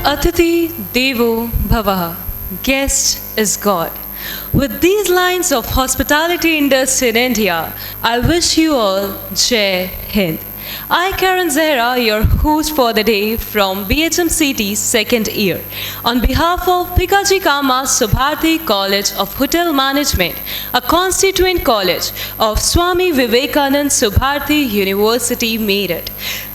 ATITHI Devo Bhavaha. Guest is God. With these lines of hospitality industry in India, I wish you all Jai Hind. I, Karen Zehra, your host for the day from BHMCT's second year. On behalf of Bhikaji Cama Subharti College of Hotel Management, a constituent college of Swami Vivekanand Subharti University, Meerut,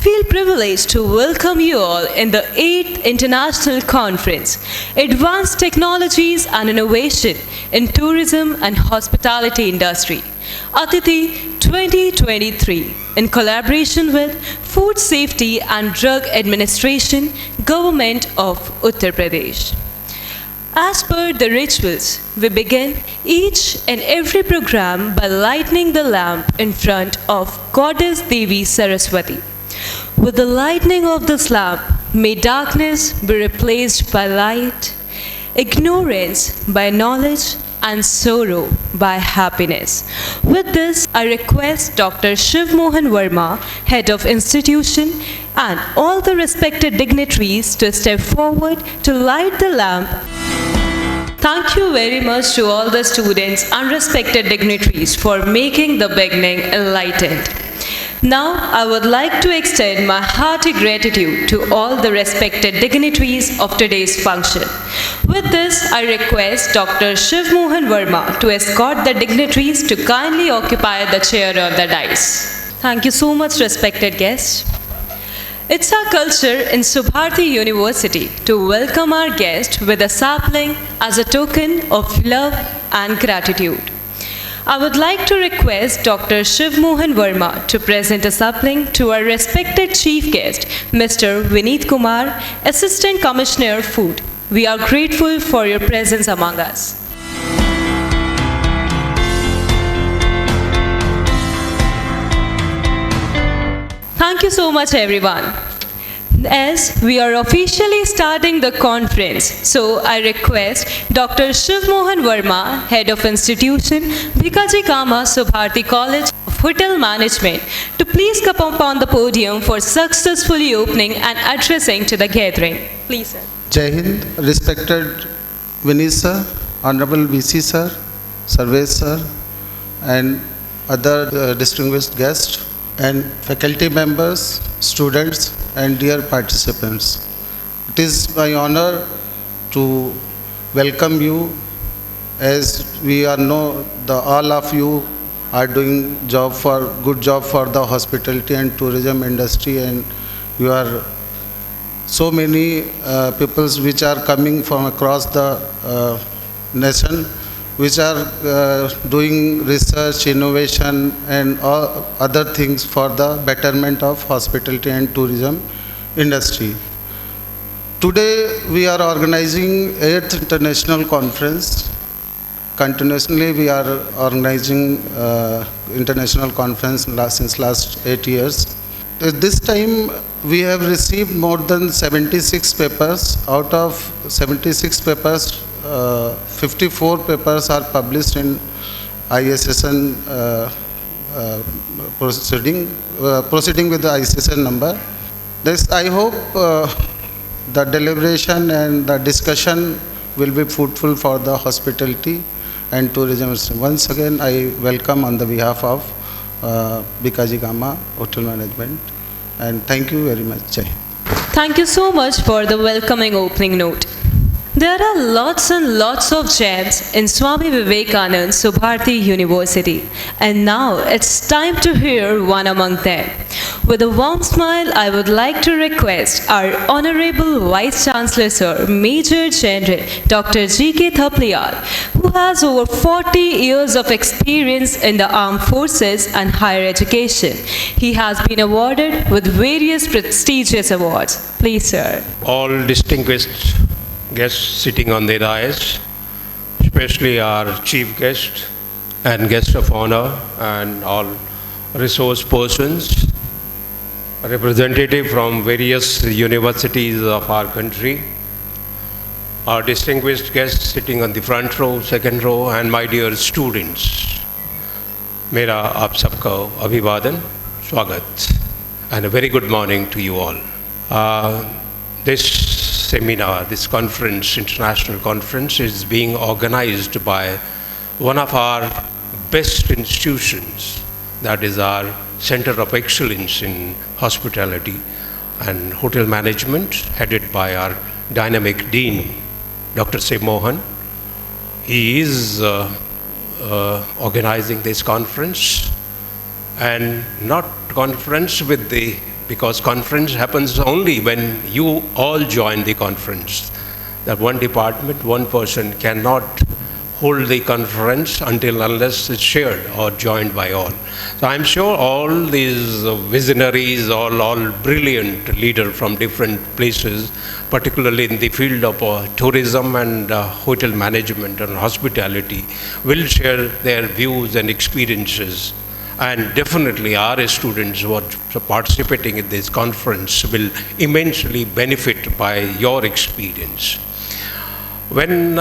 feel privileged to welcome you all in the 8th International Conference, Advanced Technologies and Innovation in Tourism and Hospitality Industry, ATITHI 2023, in collaboration with Food Safety and Drug Administration, Government of Uttar Pradesh. As per the rituals, we begin each and every program by lighting the lamp in front of Goddess Devi Saraswati. With the lighting of this lamp, may darkness be replaced by light, ignorance by knowledge, and sorrow by happiness. With this, I request Dr. Shiv Mohan Verma, Head of Institution, and all the respected dignitaries to step forward to light the lamp. Thank you very much to all the students and respected dignitaries for making the beginning enlightened. Now, I would like to extend my hearty gratitude to all the respected dignitaries of today's function. With this, I request Dr. Shiv Mohan Verma to escort the dignitaries to kindly occupy the chair on the dais. Thank you so much, respected guests. It's our culture in Subharti University to welcome our guest with a sapling as a token of love and gratitude. I would like to request Dr. Shiv Mohan Verma to present a sapling to our respected chief guest, Mr. Vineet Kumar, Assistant Commissioner Food. We are grateful for your presence among us. Thank you so much, everyone. As we are officially starting the conference, so I request Dr. Shiv Mohan Verma, Head of Institution, Bhikaji Cama Subharti College of Hotel Management, to please come upon the podium for successfully opening and addressing to the gathering. Please, sir. Jai Hind, respected Vineet sir, Honorable VC sir, Sarvesh sir, and other distinguished guests, and faculty members, students, and dear participants. It is my honor to welcome you, as we all know all of you are doing good job for the hospitality and tourism industry, and you are so many peoples which are coming from across the nation, which are doing research, innovation, and all other things for the betterment of hospitality and tourism industry. Today we are organizing 8th International Conference. Continuously we are organizing international conference since last 8 years. This time we have received more than 76 papers. Out of 76 papers, 54 papers are published in ISSN proceeding with the ISSN number. This, I hope the deliberation and the discussion will be fruitful for the hospitality and tourism. Once again, I welcome on the behalf of Bhikaji Cama Hotel Management, and thank you very much. Jai. Thank you so much for the welcoming opening note. There are lots and lots of gems in Swami Vivekanand Subharti University, and now it's time to hear one among them. With a warm smile, I would like to request our Honorable Vice Chancellor Sir, Major General Dr. G.K. Thapliyal, who has over 40 years of experience in the armed forces and higher education. He has been awarded with various prestigious awards. Please, sir. All distinguished guests sitting on the dais, especially our chief guest and guest of honor, and all resource persons, representative from various universities of our country, our distinguished guests sitting on the front row, second row, and my dear students. मेरा आप सबका अभिवादन, स्वागत, and a very good morning to you all. This seminar, this conference, international conference, is being organized by one of our best institutions, that is our Center of Excellence in Hospitality and Hotel Management, headed by our dynamic Dean, Dr. C. Mohan. He is organizing this conference, and not conference with the, because conference happens only when you all join the conference. That one department, one person cannot hold the conference unless it's shared or joined by all. So I'm sure all these visionaries, all brilliant leaders from different places, particularly in the field of tourism and hotel management and hospitality, will share their views and experiences. And definitely our students who are participating in this conference will immensely benefit by your experience. When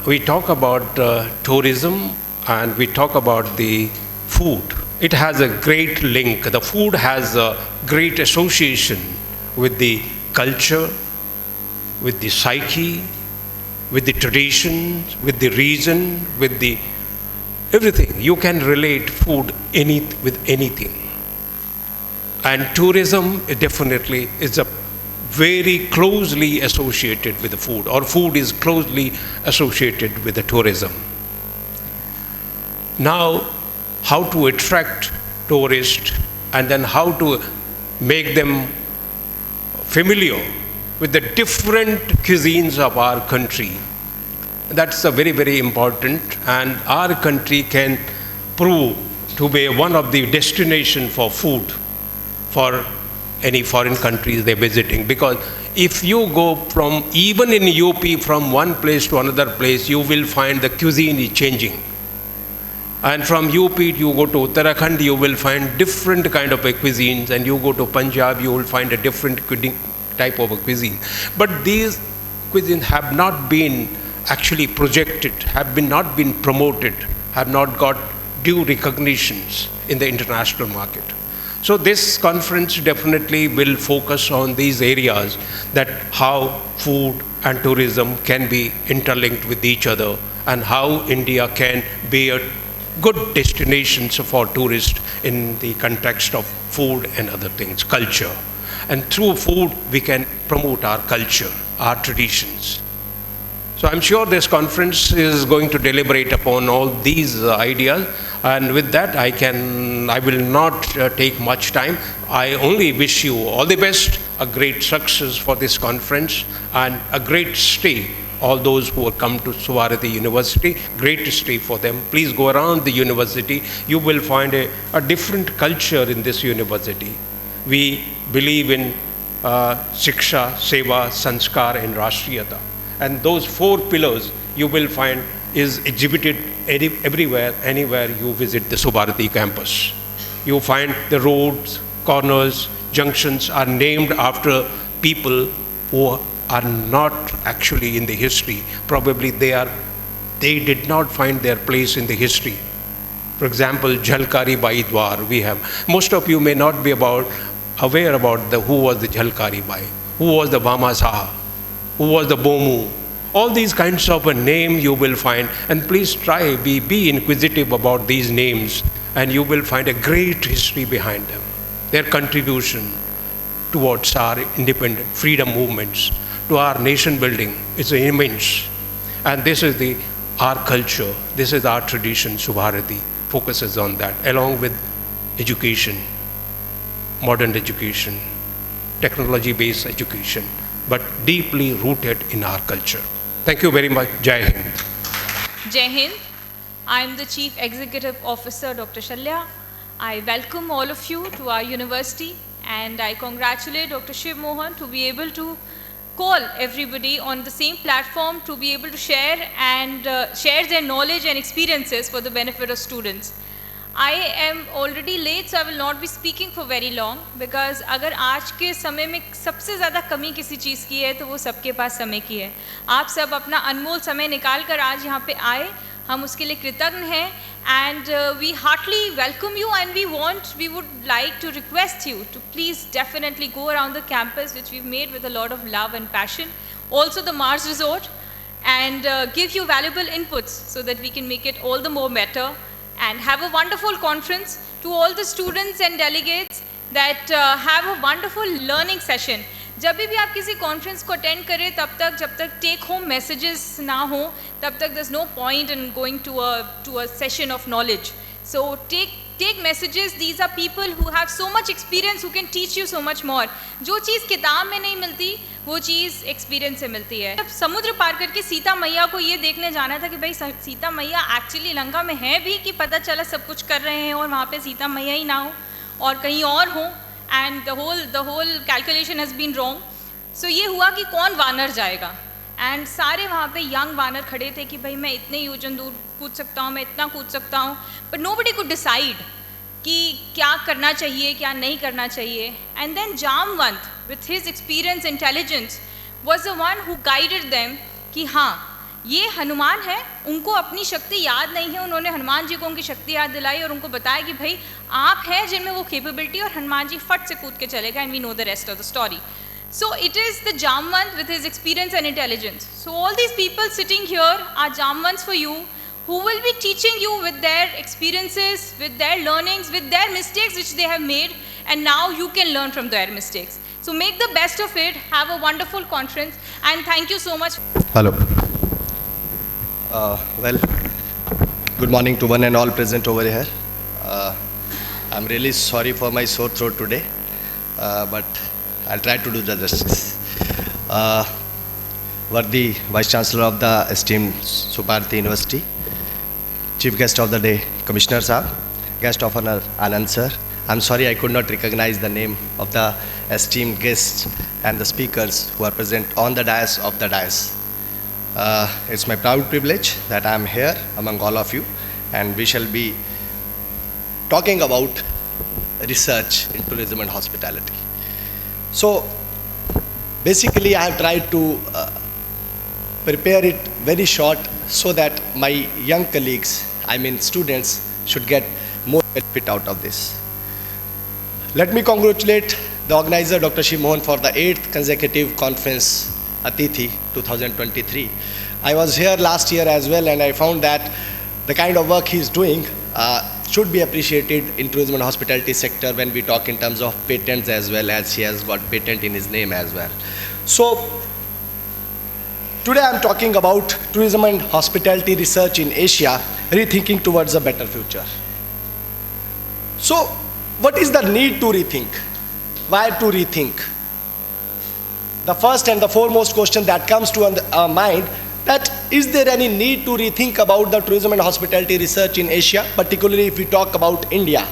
we talk about tourism and we talk about the food, it has a great link. The food has a great association with the culture, with the psyche, with the traditions, with the region, with the everything. You can relate food with anything. And tourism definitely is a very closely associated with the food, or food is closely associated with the tourism. Now, how to attract tourists and then how to make them familiar with the different cuisines of our country. That's a very, very important, and our country can prove to be one of the destination for food for any foreign countries they're visiting. Because if you go from, even in UP, from one place to another place, you will find the cuisine is changing. And from UP, you go to Uttarakhand, you will find different kind of cuisines, and you go to Punjab, you will find a different type of a cuisine. But these cuisines have not been actually projected, have not been promoted, have not got due recognitions in the international market. So this conference definitely will focus on these areas, that how food and tourism can be interlinked with each other, and how India can be a good destination for tourists in the context of food and other things, culture. And through food, we can promote our culture, our traditions. So I'm sure this conference is going to deliberate upon all these ideas. And with that, I will not take much time. I only wish you all the best, a great success for this conference, and a great stay. All those who have come to Subharti University, great stay for them. Please go around the university. You will find a different culture in this university. We believe in Shiksha, Seva, Sanskar, and Rashtriyata. And those 4 pillars you will find is exhibited everywhere, anywhere you visit the Subharti campus. You find the roads, corners, junctions are named after people who are not actually in the history. Probably they did not find their place in the history. For example, Jhalkari Bai Dwar we have. Most of you may not be aware about who was the Jhalkari Bai, who was the Vama Saha, who was the Bomu. All these kinds of a name you will find, and please try, be inquisitive about these names, and you will find a great history behind them. Their contribution towards our independent freedom movements, to our nation building, is immense. And this is our culture, this is our tradition. Subharti focuses on that, along with education, modern education, technology-based education, but deeply rooted in our culture. Thank you very much. Jai Hind. Jai Hind. I am the Chief Executive Officer, Dr. Shalya. I welcome all of you to our university, and I congratulate Dr. Shiv Mohan to be able to call everybody on the same platform to be able to share their knowledge and experiences for the benefit of students. I am already late, so I will not be speaking for very long, because अगर आज के समय में सबसे ज़्यादा कमी किसी चीज़ की है तो वो सबके पास समय की है. आप सब अपना अनमोल समय निकाल कर आज यहाँ पे आए, हम उसके लिए कृतज्ञ हैं. And we heartily welcome you, and we would like to request you to please definitely go around the campus, which we've made with a lot of love and passion. also the Mars Resort, and give you valuable inputs so that we can make it all the more better and have a wonderful conference. To all the students and delegates that have a wonderful learning session. जब भी आप किसी conference को attend करें तब तक जब तक टेक होम मैसेजेस ना हो तब तक there's no point in going to a session of knowledge. So take messages. These are people who have so much experience who can teach you so much more. जो चीज़ किताब में नहीं मिलती वो चीज़ एक्सपीरियंस से मिलती है. जब समुद्र पार करके सीता मैया को ये देखने जाना था कि भाई सीता मैया एक्चुअली लंका में है भी कि पता चला सब कुछ कर रहे हैं और वहाँ पे सीता मैया ही ना हो और कहीं और हो, and the whole calculation has been wrong. So ये हुआ कि कौन वानर जाएगा, and सारे वहाँ पे यंग वानर खड़े थे कि भाई मैं इतने योजन दूर कूद सकता हूँ, मैं इतना कूद सकता हूँ, but nobody could decide कि क्या करना चाहिए क्या नहीं करना चाहिए. And then Jamwant with his experience intelligence was the one who guided them कि हाँ ये हनुमान है, उनको अपनी शक्ति याद नहीं है, उन्होंने हनुमान जी को उनकी शक्ति याद दिलाई और उनको बताया कि भाई आप हैं जिनमें वो कैपेबिलिटी, और हनुमान जी फट से कूद के चलेगा, and we know the rest of the story. So it is the Jamwant with his experience and intelligence. So all these people sitting here are Jamwants for you, who will be teaching you with their experiences, with their learnings, with their mistakes which they have made, and now you can learn from their mistakes. So make the best of it, have a wonderful conference, and thank you so much. Hello. Well, good morning to one and all present over here. I'm really sorry for my sore throat today, but I'll try to do the justice. Worthy Vice Chancellor of the esteemed Subharti University, Chief Guest of the Day, Commissioner Sahab, Guest of Honor Anand Sir. I'm sorry I could not recognize the name of the esteemed guests and the speakers who are present on the dais of the dais. It's my proud privilege that I'm here among all of you, and we shall be talking about research in tourism and hospitality. So basically I have tried to prepare it very short so that my young colleagues, I mean students, should get more benefit out of this. Let me congratulate the organizer Dr. Shiv Mohan for the 8th consecutive conference ATITHI 2023. I was here last year as well, and I found that the kind of work he's doing should be appreciated in tourism and hospitality sector when we talk in terms of patents as well, as he has got patent in his name as well. So today I'm talking about tourism and hospitality research in Asia, rethinking towards a better future. So what is the need to rethink? Why to rethink? The first and the foremost question that comes to our mind, that is there any need to rethink about the tourism and hospitality research in Asia, particularly if we talk about India?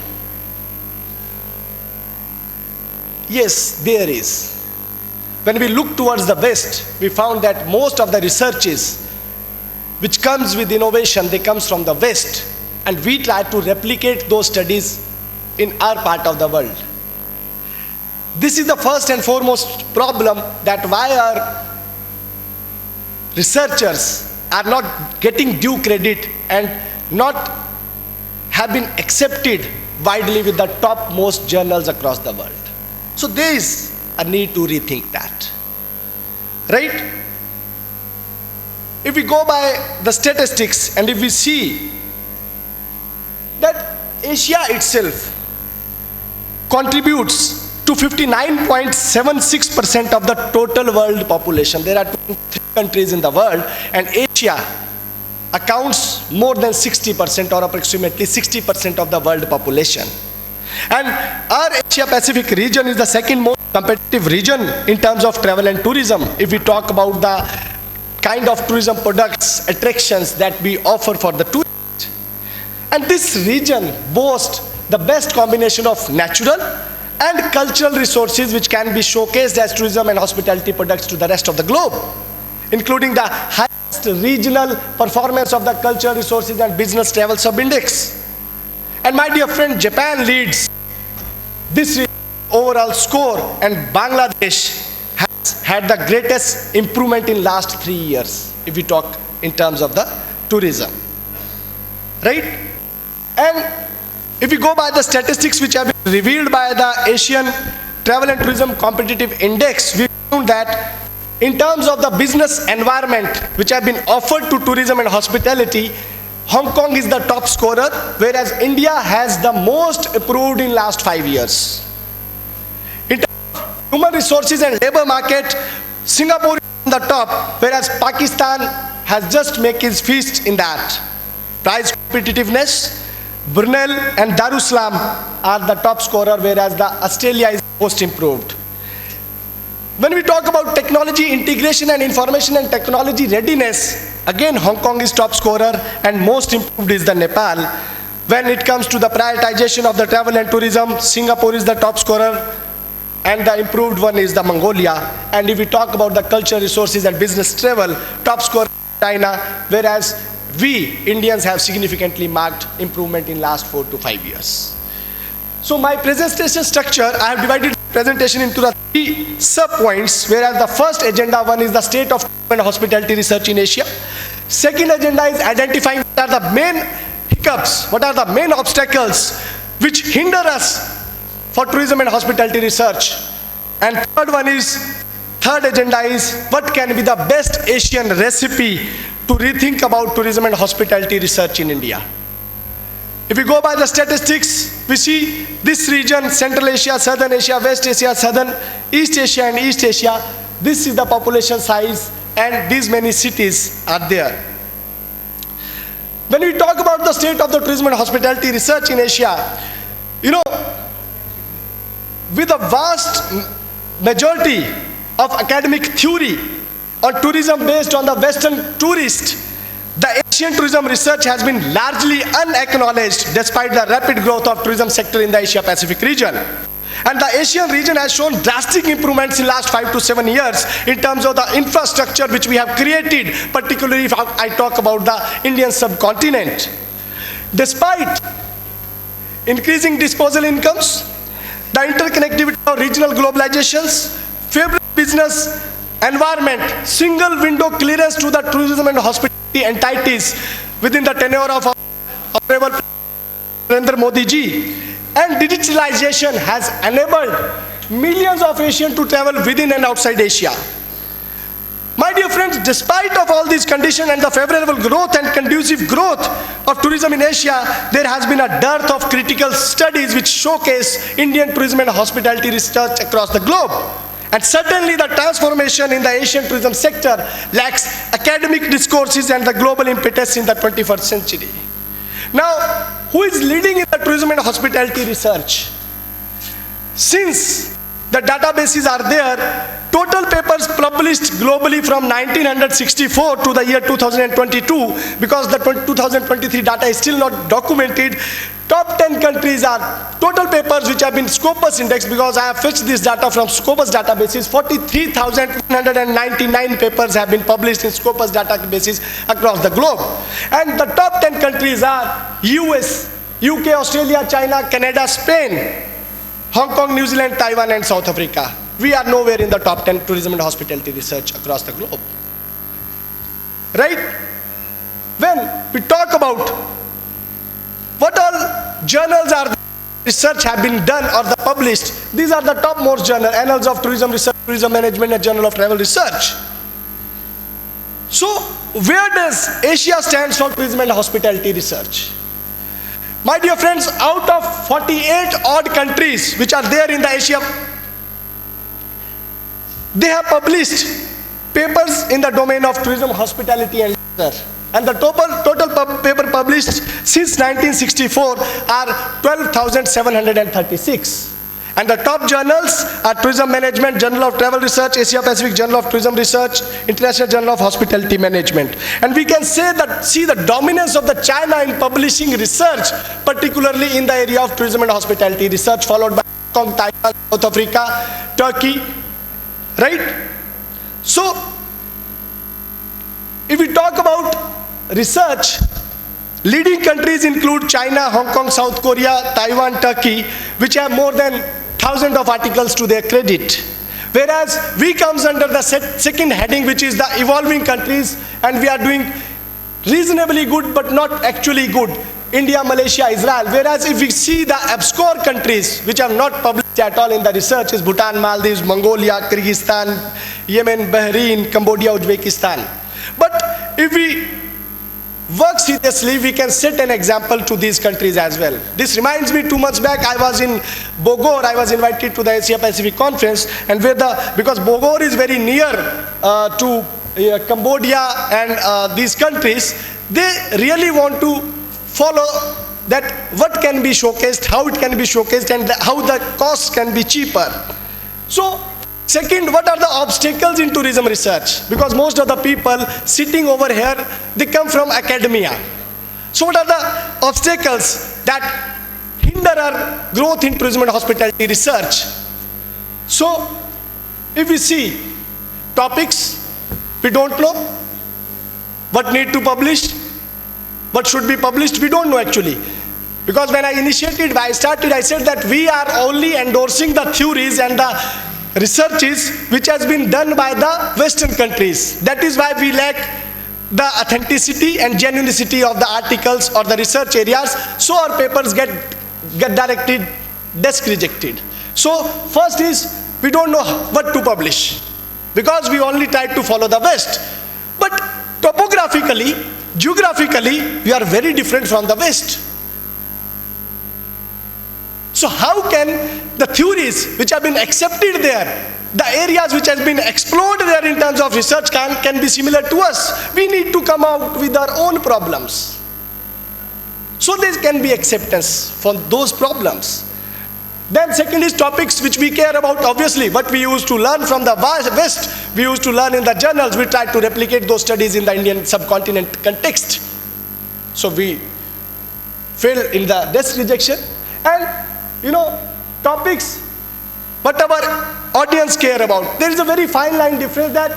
Yes, there is. When we look towards the West, we found that most of the researches which comes with innovation, they comes from the West, and we try to replicate those studies in our part of the world. This is the first and foremost problem, that why our researchers are not getting due credit and not have been accepted widely with the topmost journals across the world. So there is a need to rethink that, right? If we go by the statistics and if we see that Asia itself contributes to 59.76% of the total world population. There are 23 countries in the world, and Asia accounts more than 60% or approximately 60% of the world population. And our Asia Pacific region is the second most competitive region in terms of travel and tourism. If we talk about the kind of tourism products, attractions that we offer for the tourists. And this region boasts the best combination of natural and cultural resources which can be showcased as tourism and hospitality products to the rest of the globe, including the highest regional performance of the cultural resources and business travel sub-index. And my dear friend, Japan leads this overall score, and Bangladesh has had the greatest improvement in last 3 years, if we talk in terms of the tourism, right? And if we go by the statistics which have been revealed by the Asian Travel and Tourism Competitive Index, we found that in terms of the business environment which have been offered to tourism and hospitality, Hong Kong is the top scorer, whereas India has the most approved in last 5 years. In terms of human resources and labor market, Singapore is on the top, whereas Pakistan has just made his feast in that. Price competitiveness, Brunei and Darussalam are the top scorer, whereas Australia is most improved. When we talk about technology integration and information and technology readiness, again Hong Kong is top scorer and most improved is the Nepal. When it comes to the prioritization of the travel and tourism, Singapore is the top scorer and the improved one is the Mongolia. And if we talk about the culture, resources and business travel, top scorer is China, whereas we Indians have significantly marked improvement in last 4 to 5 years. So my presentation structure, I have divided the presentation into the 3 sub-points, whereas the first agenda one is the state of tourism and hospitality research in Asia. Second agenda is identifying what are the main hiccups, what are the main obstacles which hinder us for tourism and hospitality research. And third agenda is what can be the best Asian recipe to rethink about tourism and hospitality research in India. If we go by the statistics, we see this region, Central Asia, Southern Asia, West Asia, Southern, East Asia and East Asia, this is the population size and these many cities are there. When we talk about the state of the tourism and hospitality research in Asia, with a vast majority of academic theory on tourism based on the Western tourist, the Asian tourism research has been largely unacknowledged despite the rapid growth of tourism sector in the Asia-Pacific region. And the Asian region has shown drastic improvements in last 5 to 7 years in terms of the infrastructure which we have created, particularly if I talk about the Indian subcontinent. Despite increasing disposable incomes, the interconnectivity of regional globalizations, favorable business environment, single window clearance to the tourism and hospitality entities within the tenure of Honorable Narendra Modi ji, and digitalization has enabled millions of Asians to travel within and outside Asia. My dear friends, despite of all these conditions and the favorable growth and conducive growth of tourism in Asia, there has been a dearth of critical studies which showcase Indian tourism and hospitality research across the globe. And certainly the transformation in the Asian tourism sector lacks academic discourses and the global impetus in the 21st century. Now, who is leading in the tourism and hospitality research? Since the databases are there, total papers published globally from 1964 to the year 2022, because the 2023 data is still not documented, top 10 countries are total papers which have been Scopus indexed, because I have fetched this data from Scopus databases. 43,199 papers have been published in Scopus databases across the globe. And the top 10 countries are US, UK, Australia, China, Canada, Spain, Hong Kong, New Zealand, Taiwan and South Africa. We are nowhere in the top 10 tourism and hospitality research across the globe. Right? When we talk about what all journals are research have been done or the published, these are the topmost journals: Annals of Tourism Research, Tourism Management and Journal of Travel Research. So where does Asia stand for tourism and hospitality research? My dear friends, out of 48 odd countries which are there in the Asia, they have published papers in the domain of tourism, hospitality and leisure. And the total paper published since 1964 are 12,736. And the top journals are Tourism Management, Journal of Travel Research, Asia Pacific Journal of Tourism Research, International Journal of Hospitality Management. And we can say that, see the dominance of the China in publishing research, particularly in the area of tourism and hospitality research, followed by Hong Kong, Taiwan, South Africa, Turkey, right? So, if we talk about research, leading countries include China, Hong Kong, South Korea, Taiwan, Turkey, which have more than thousands of articles to their credit. Whereas we comes under the second heading, which is the evolving countries, and we are doing reasonably good but not actually good. India, Malaysia, Israel. Whereas if we see the obscure countries which have not published at all in the research is Bhutan, Maldives, Mongolia, Kyrgyzstan, Yemen, Bahrain, Cambodia, Uzbekistan. But if we work seriously, we can set an example to these countries as well. This reminds me, 2 months back I was in Bogor. I was invited to the Asia Pacific conference, and because Bogor is very near to Cambodia and these countries, they really want to follow that what can be showcased, how it can be showcased, and how the costs can be cheaper. So second, what are the obstacles in tourism research? Because most of the people sitting over here, they come from academia. So what are the obstacles that hinder our growth in tourism and hospitality research? So if we see topics, we don't know what need to publish, what should be published, we don't know actually. Because when I started, I said that we are only endorsing the theories and the researches which has been done by the Western countries. That is why we lack the authenticity and genuinity of the articles or the research areas, so our papers get desk rejected. So first is, we don't know what to publish, because we only try to follow the West. But topographically, geographically, we are very different from the West. So how can the theories which have been accepted there, the areas which has been explored there in terms of research can be similar to us? We need to come out with our own problems. So there can be acceptance for those problems. Then second is topics which we care about. Obviously, what we used to learn from the West, we used to learn in the journals, we try to replicate those studies in the Indian subcontinent context. So we fail in the desk rejection. And topics, what our audience care about. There is a very fine line difference that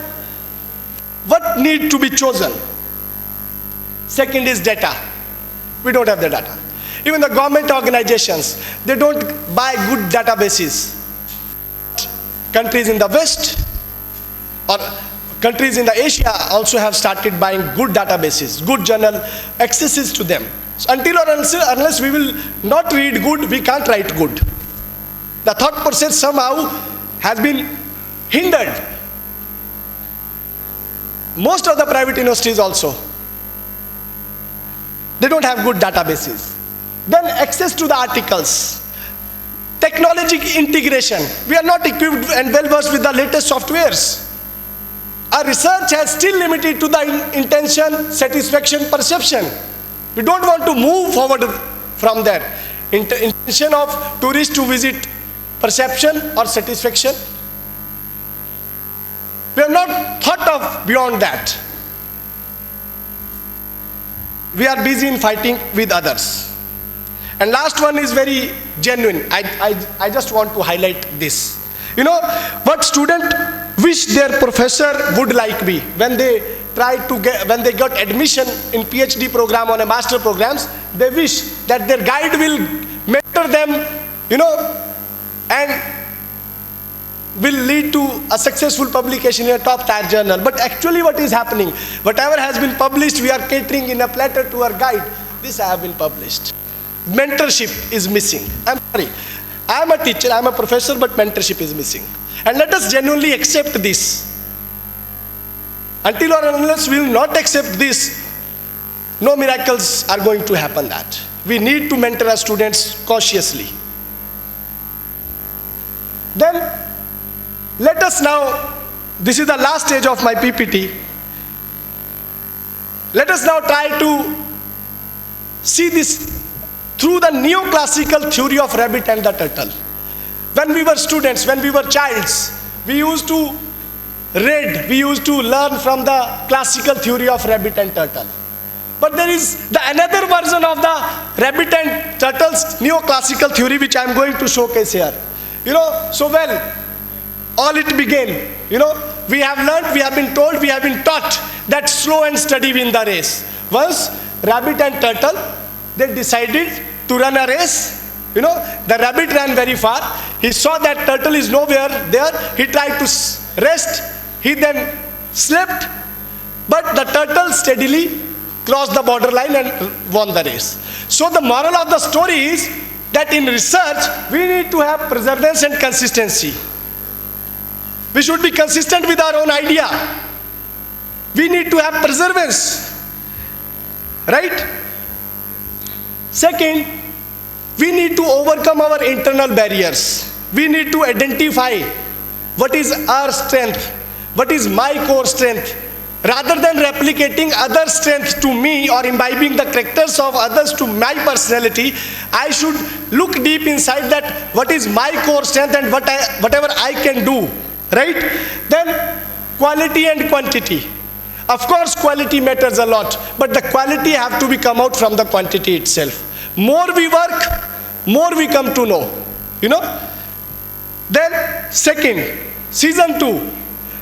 what need to be chosen. Second is data. We don't have the data. Even the government organizations, they don't buy good databases. Countries in the West or countries in the Asia also have started buying good databases, good journal accesses to them. So until or unless we will not read good, we can't write good. The thought process somehow has been hindered. Most of the private universities also, they don't have good databases. Then access to the articles. Technology integration. We are not equipped and well versed with the latest softwares. Our research has still limited to the intention, satisfaction, perception. We don't want to move forward from there. Intention of tourists to visit, perception or satisfaction. We have not thought of beyond that. We are busy in fighting with others. And last one is very genuine. I just want to highlight this. What student wish their professor would like me when they when they got admission in PhD program or a master programs, they wish that their guide will mentor them, and will lead to a successful publication in a top tier journal. But actually what is happening, whatever has been published, we are catering in a platter to our guide. This I have been published. Mentorship is missing. I'm sorry. I am a teacher, I am a professor, but mentorship is missing. And let us genuinely accept this. Until or unless we will not accept this, no miracles are going to happen that. We need to mentor our students cautiously. Then, let us now, this is the last stage of my PPT. Let us now try to see this through the neoclassical theory of rabbit and the turtle. When we were students, when we were childs, we used to read, we used to learn from the classical theory of rabbit and turtle. But there is another version of the rabbit and turtle's neoclassical theory which I am going to showcase here. All it began, we have learned, we have been told, we have been taught that slow and steady win the race. Once rabbit and turtle, they decided to run a race. The rabbit ran very far. He saw that turtle is nowhere there. He tried to rest. He then slept. But the turtle steadily crossed the borderline and won the race. So the moral of the story is that in research, we need to have perseverance and consistency. We should be consistent with our own idea. We need to have perseverance, right? Second, we need to overcome our internal barriers. We need to identify what is our strength, what is my core strength. Rather than replicating other strength to me or imbibing the characters of others to my personality, I should look deep inside that what is my core strength and whatever I can do, right? Then quality and quantity. Of course, quality matters a lot, but the quality have to be come out from the quantity itself. More we work, more we come to know, you know. Then second, season 2.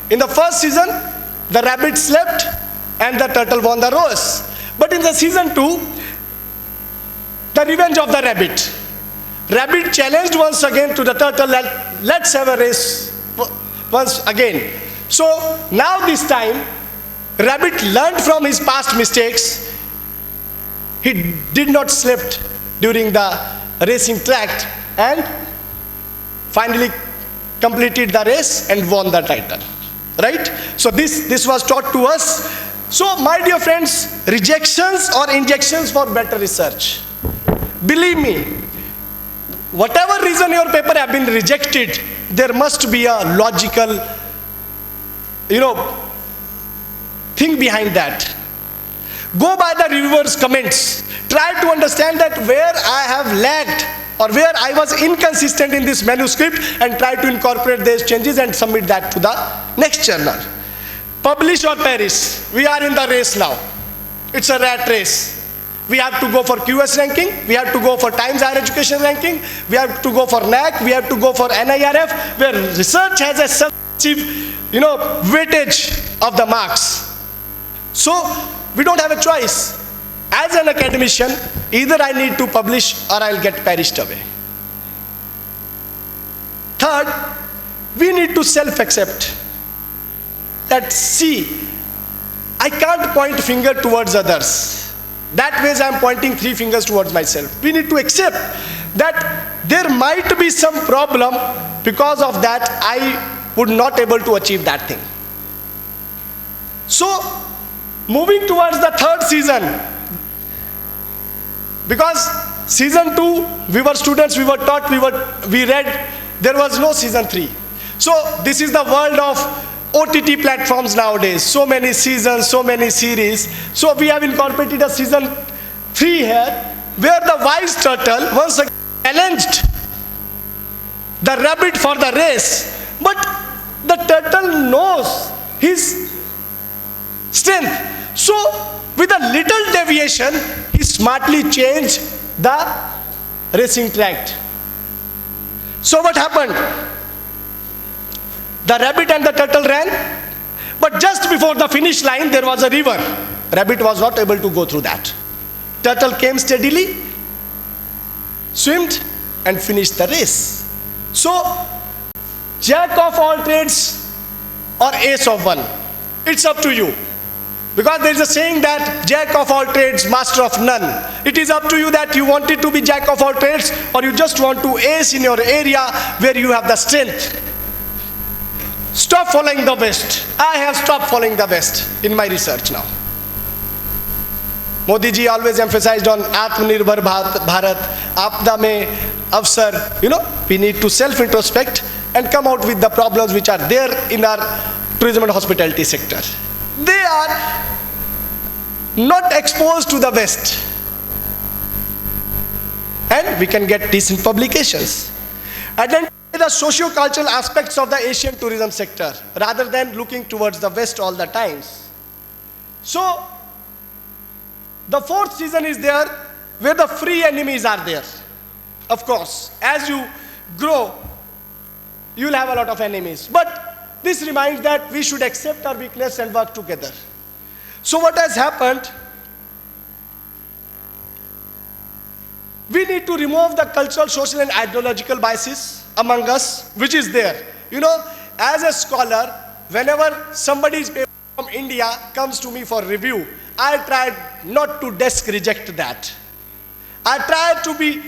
In the first season, the rabbit slept and the turtle won the race. But in the season 2, the revenge of the rabbit. Rabbit challenged once again to the turtle, let's have a race once again. So now this time, rabbit learned from his past mistakes. He did not sleep during the racing track and finally completed the race and won the title. Right? So this was taught to us. So my dear friends, rejections or injections for better research. Believe me, whatever reason your paper have been rejected, there must be a logical, thing behind that. Go by the reviewer's comments. Try to understand that where I have lagged or where I was inconsistent in this manuscript and try to incorporate these changes and submit that to the next journal. Publish or perish. We are in the race now. It's a rat race. We have to go for QS ranking. We have to go for Times Higher Education ranking. We have to go for NAC. We have to go for NIRF, where research has a substantive, weightage of the marks. So we don't have a choice. As an academician, either I need to publish or I'll get perished away. Third, we need to self-accept that, see, I can't point finger towards others. That way I'm pointing 3 fingers towards myself. We need to accept that there might be some problem, because of that I would not able to achieve that thing. So, moving towards the third season, because season 2, we were students, we were taught, we read, there was no season 3. So this is the world of OTT platforms nowadays. So many seasons, so many series. So we have incorporated a season 3 here, where the wise turtle once again challenged the rabbit for the race. But the turtle knows his strength. So with a little deviation, he smartly changed the racing track. So what happened? The rabbit and the turtle ran, but just before the finish line, there was a river. Rabbit was not able to go through that. Turtle came steadily, swam, and finished the race. So, jack of all trades or ace of one, it's up to you. Because there is a saying that jack of all trades, master of none. It is up to you that you want it to be jack of all trades, or you just want to ace in your area where you have the strength. Stop following the West. I have stopped following the West in my research now. Modi ji always emphasized on Atmanirbhar Bharat, Apda mein Avsar. We need to self-introspect and come out with the problems which are there in our tourism and hospitality sector. They are not exposed to the West. And we can get decent publications. Identify the socio-cultural aspects of the Asian tourism sector rather than looking towards the West all the times. So, the fourth season is there where the free enemies are there. Of course, as you grow, you will have a lot of enemies. But this reminds that we should accept our weakness and work together. So what has happened? We need to remove the cultural, social and ideological biases among us, which is there. As a scholar, whenever somebody's paper from India comes to me for review, I tried not to desk reject that. I try to be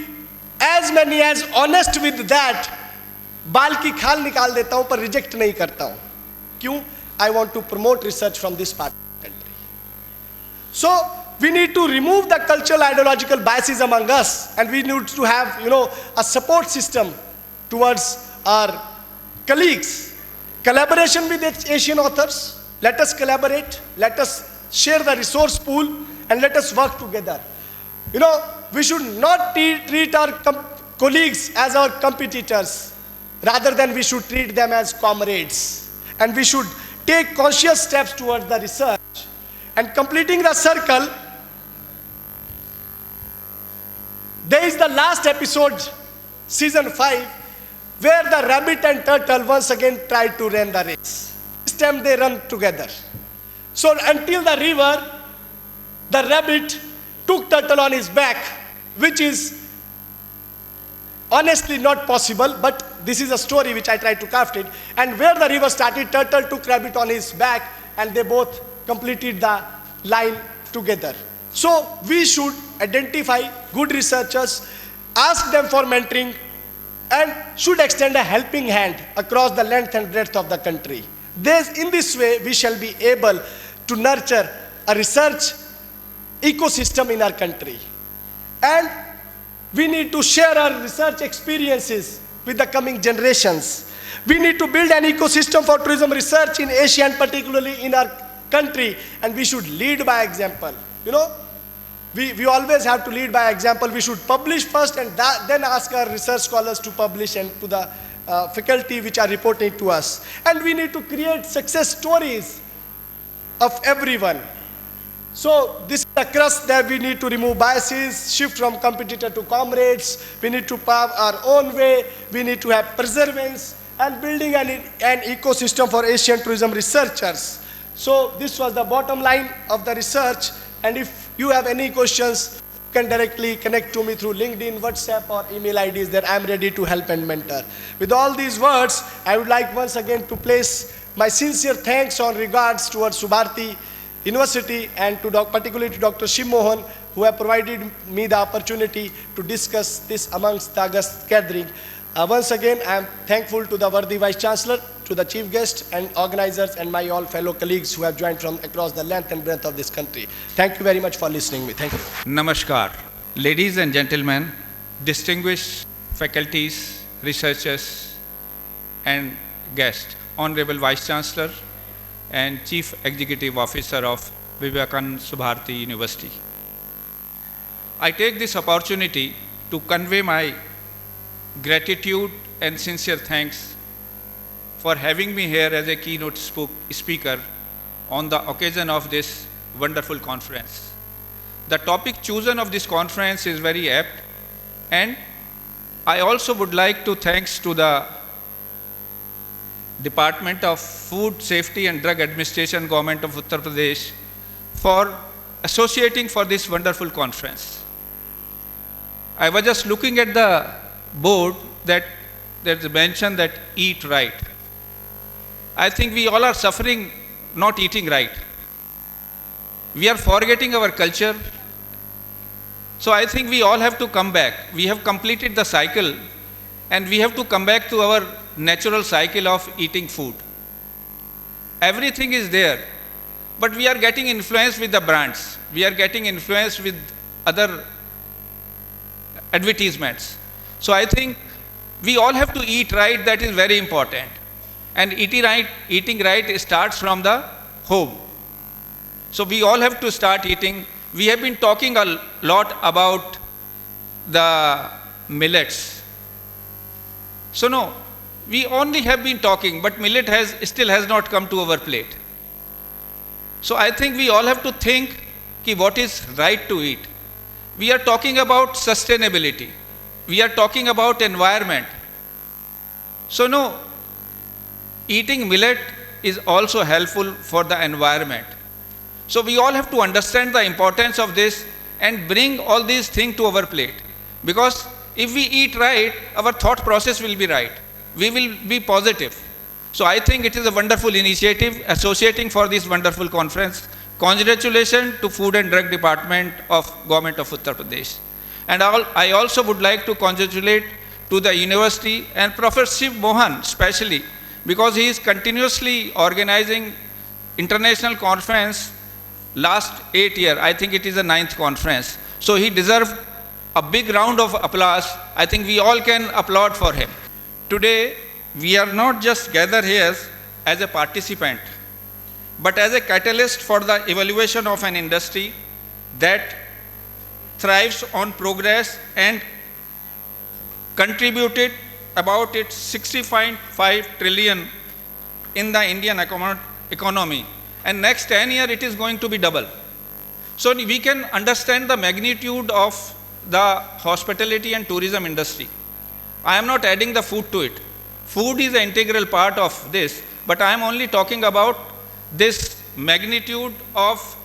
as honest with that. बाल की खाल निकाल देता हूं पर reject नहीं करता हूं. क्यों? I want to promote research from this part of the country. So we need to remove the cultural ideological biases among us, and we need to have, a support system towards our colleagues. Collaboration with Asian authors. Let us collaborate. Let us share the resource pool and let us work together. We should not treat our colleagues as our competitors. Rather than we should treat them as comrades. And we should take conscious steps towards the research. And completing the circle, there is the last episode, season 5, where the rabbit and turtle once again tried to run the race. This time they run together. So until the river, the rabbit took turtle on his back, which is honestly not possible, but this is a story which I tried to craft it. And where the river started, turtle took rabbit on his back, and they both completed the line together. So we should identify good researchers, ask them for mentoring, and should extend a helping hand across the length and breadth of the country. In this way, we shall be able to nurture a research ecosystem in our country. And we need to share our research experiences with the coming generations. We need to build an ecosystem for tourism research in Asia and particularly in our country, and we should lead by example. We always have to lead by example. We should publish first and then ask our research scholars to publish and to the faculty which are reporting to us. And we need to create success stories of everyone. So this is the crust that we need to remove biases, shift from competitor to comrades. We need to pave our own way. We need to have perseverance and building an ecosystem for Asian tourism researchers. So this was the bottom line of the research. And if you have any questions, you can directly connect to me through LinkedIn, WhatsApp, or email IDs that I'm ready to help and mentor. With all these words, I would like once again to place my sincere thanks on regards towards Subharti University and particularly to Dr. Shiv Mohan, who have provided me the opportunity to discuss this amongst the August gathering. Once again, I am thankful to the worthy Vice Chancellor, to the Chief Guest and organizers, and my all fellow colleagues who have joined from across the length and breadth of this country. Thank you very much for listening to me. Thank you. Namaskar. Ladies and gentlemen, distinguished faculties, researchers, and guests, Honorable Vice Chancellor and Chief Executive Officer of Vivekanand Subharti University. I take this opportunity to convey my gratitude and sincere thanks for having me here as a keynote speaker on the occasion of this wonderful conference. The topic chosen of this conference is very apt, and I also would like to thanks to the Department of Food Safety and Drug Administration, Government of Uttar Pradesh, for associating for this wonderful conference. I was just looking at the board that there's mention that eat right. I think we all are suffering not eating right. We are forgetting our culture. So I think we all have to come back. We have completed the cycle and we have to come back to our natural cycle of eating food. Everything is there, but we are getting influenced with the brands. We are getting influenced with other advertisements. So I think we all have to eat right. That is very important. And eating right starts from the home. So we all have to start eating. We have been talking a lot about the millets. So no, we only have been talking, but millet still has not come to our plate. So I think we all have to think what is right to eat. We are talking about sustainability. We are talking about environment. So no, eating millet is also helpful for the environment. So we all have to understand the importance of this and bring all these things to our plate. Because if we eat right, our thought process will be right. We will be positive. So I think it is a wonderful initiative associating for this wonderful conference. Congratulations to Food and Drug Department of Government of Uttar Pradesh. And I also would like to congratulate to the university and Professor Shiv Mohan especially, because he is continuously organizing international conference last 8 years. I think it is the 9th conference. So he deserved a big round of applause. I think we all can applaud for him. Today, we are not just gathered here as a participant, but as a catalyst for the evaluation of an industry that thrives on progress and contributed about its 60.5 trillion in the Indian economy. And next 10 years, it is going to be double. So we can understand the magnitude of the hospitality and tourism industry. I am not adding the food to it. Food is an integral part of this, but I am only talking about this magnitude of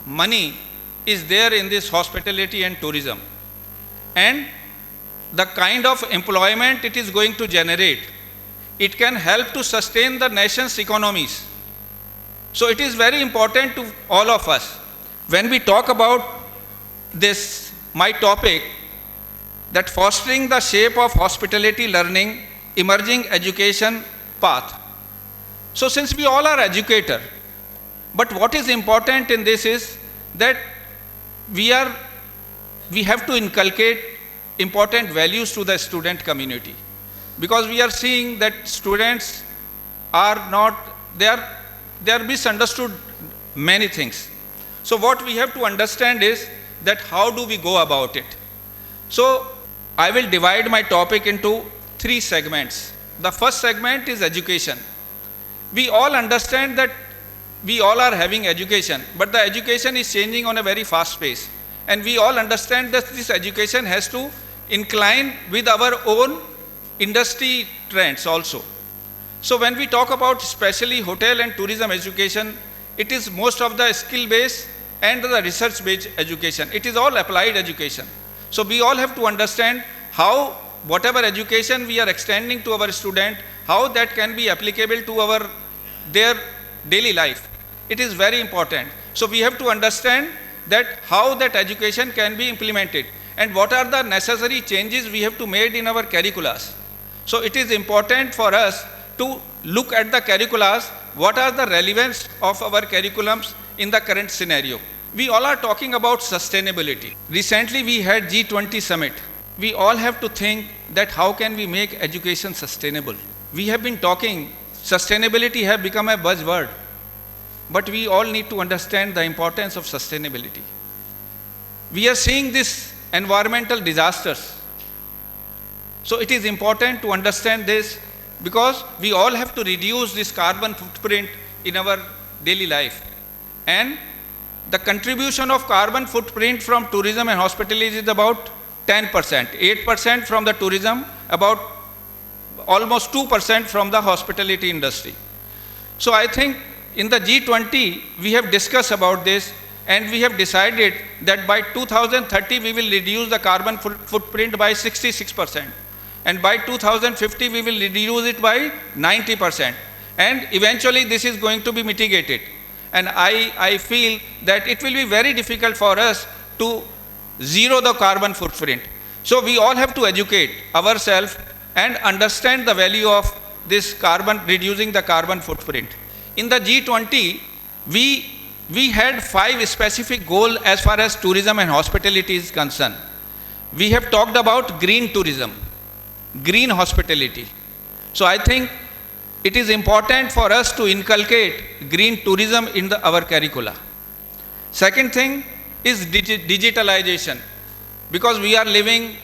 money is there in this hospitality and tourism. And the kind of employment it is going to generate, it can help to sustain the nation's economies. So it is very important to all of us. When we talk about this, my topic, that fostering the shape of hospitality learning, emerging education path. So since we all are educator, but what is important in this is that we have to inculcate important values to the student community, because we are seeing that students are not, they are misunderstood many things. So what we have to understand is that how do we go about it. So I will divide my topic into 3 segments. The first segment is education. We all understand that we all are having education, but the education is changing on a very fast pace. And we all understand that this education has to incline with our own industry trends also. So when we talk about especially hotel and tourism education, it is most of the skill-based and the research-based education. It is all applied education. So we all have to understand how whatever education we are extending to our student, how that can be applicable to their daily life. It is very important. So we have to understand that how that education can be implemented and what are the necessary changes we have to make in our curriculums. So it is important for us to look at the curriculums, what are the relevance of our curriculums in the current scenario. We all are talking about sustainability. Recently we had G20 summit. We all have to think that how can we make education sustainable. We have been talking, sustainability has become a buzzword, but we all need to understand the importance of sustainability. We are seeing this environmental disasters. So it is important to understand this, because we all have to reduce this carbon footprint in our daily life. And the contribution of carbon footprint from tourism and hospitality is about 10%, 8% from the tourism, about almost 2% from the hospitality industry. So I think in the G20, we have discussed about this, and we have decided that by 2030, we will reduce the carbon footprint by 66%. And by 2050, we will reduce it by 90%. And eventually, this is going to be mitigated. And I feel that it will be very difficult for us to zero the carbon footprint. So we all have to educate ourselves and understand the value of this carbon, reducing the carbon footprint. In the G20, we had 5 specific goals as far as tourism and hospitality is concerned. We have talked about green tourism, green hospitality. So I think it is important for us to inculcate green tourism in our curricula. Second thing is digitalization, because we are living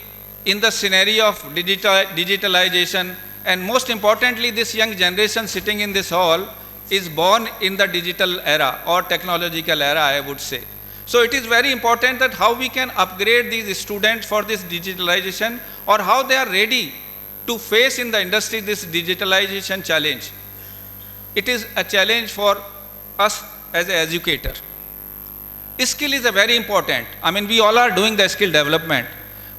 in the scenario of digitalization, and most importantly, this young generation sitting in this hall is born in the digital era or technological era, I would say. So it is very important that how we can upgrade these students for this digitalization, or how they are ready to face in the industry this digitalization challenge. It is a challenge for us as an educator. Skill is a very important. I mean, we all are doing the skill development,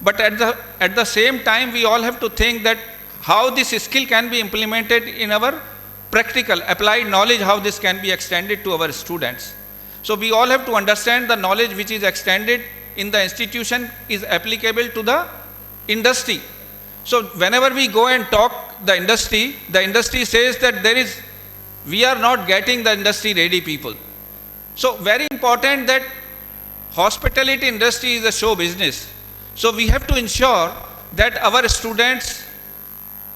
but at the same time, we all have to think that how this skill can be implemented in our practical, applied knowledge, how this can be extended to our students. So we all have to understand the knowledge which is extended in the institution is applicable to the industry. So whenever we go and talk the industry says that we are not getting the industry ready people. So very important that hospitality industry is a show business. So we have to ensure that our students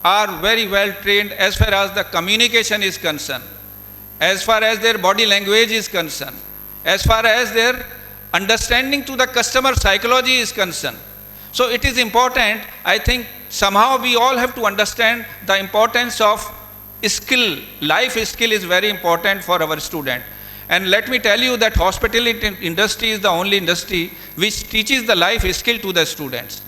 are very well trained as far as the communication is concerned, as far as their body language is concerned, as far as their understanding to the customer psychology is concerned. So it is important, I think somehow we all have to understand the importance of skill. Life skill is very important for our student. And let me tell you that hospitality industry is the only industry which teaches the life skill to the students.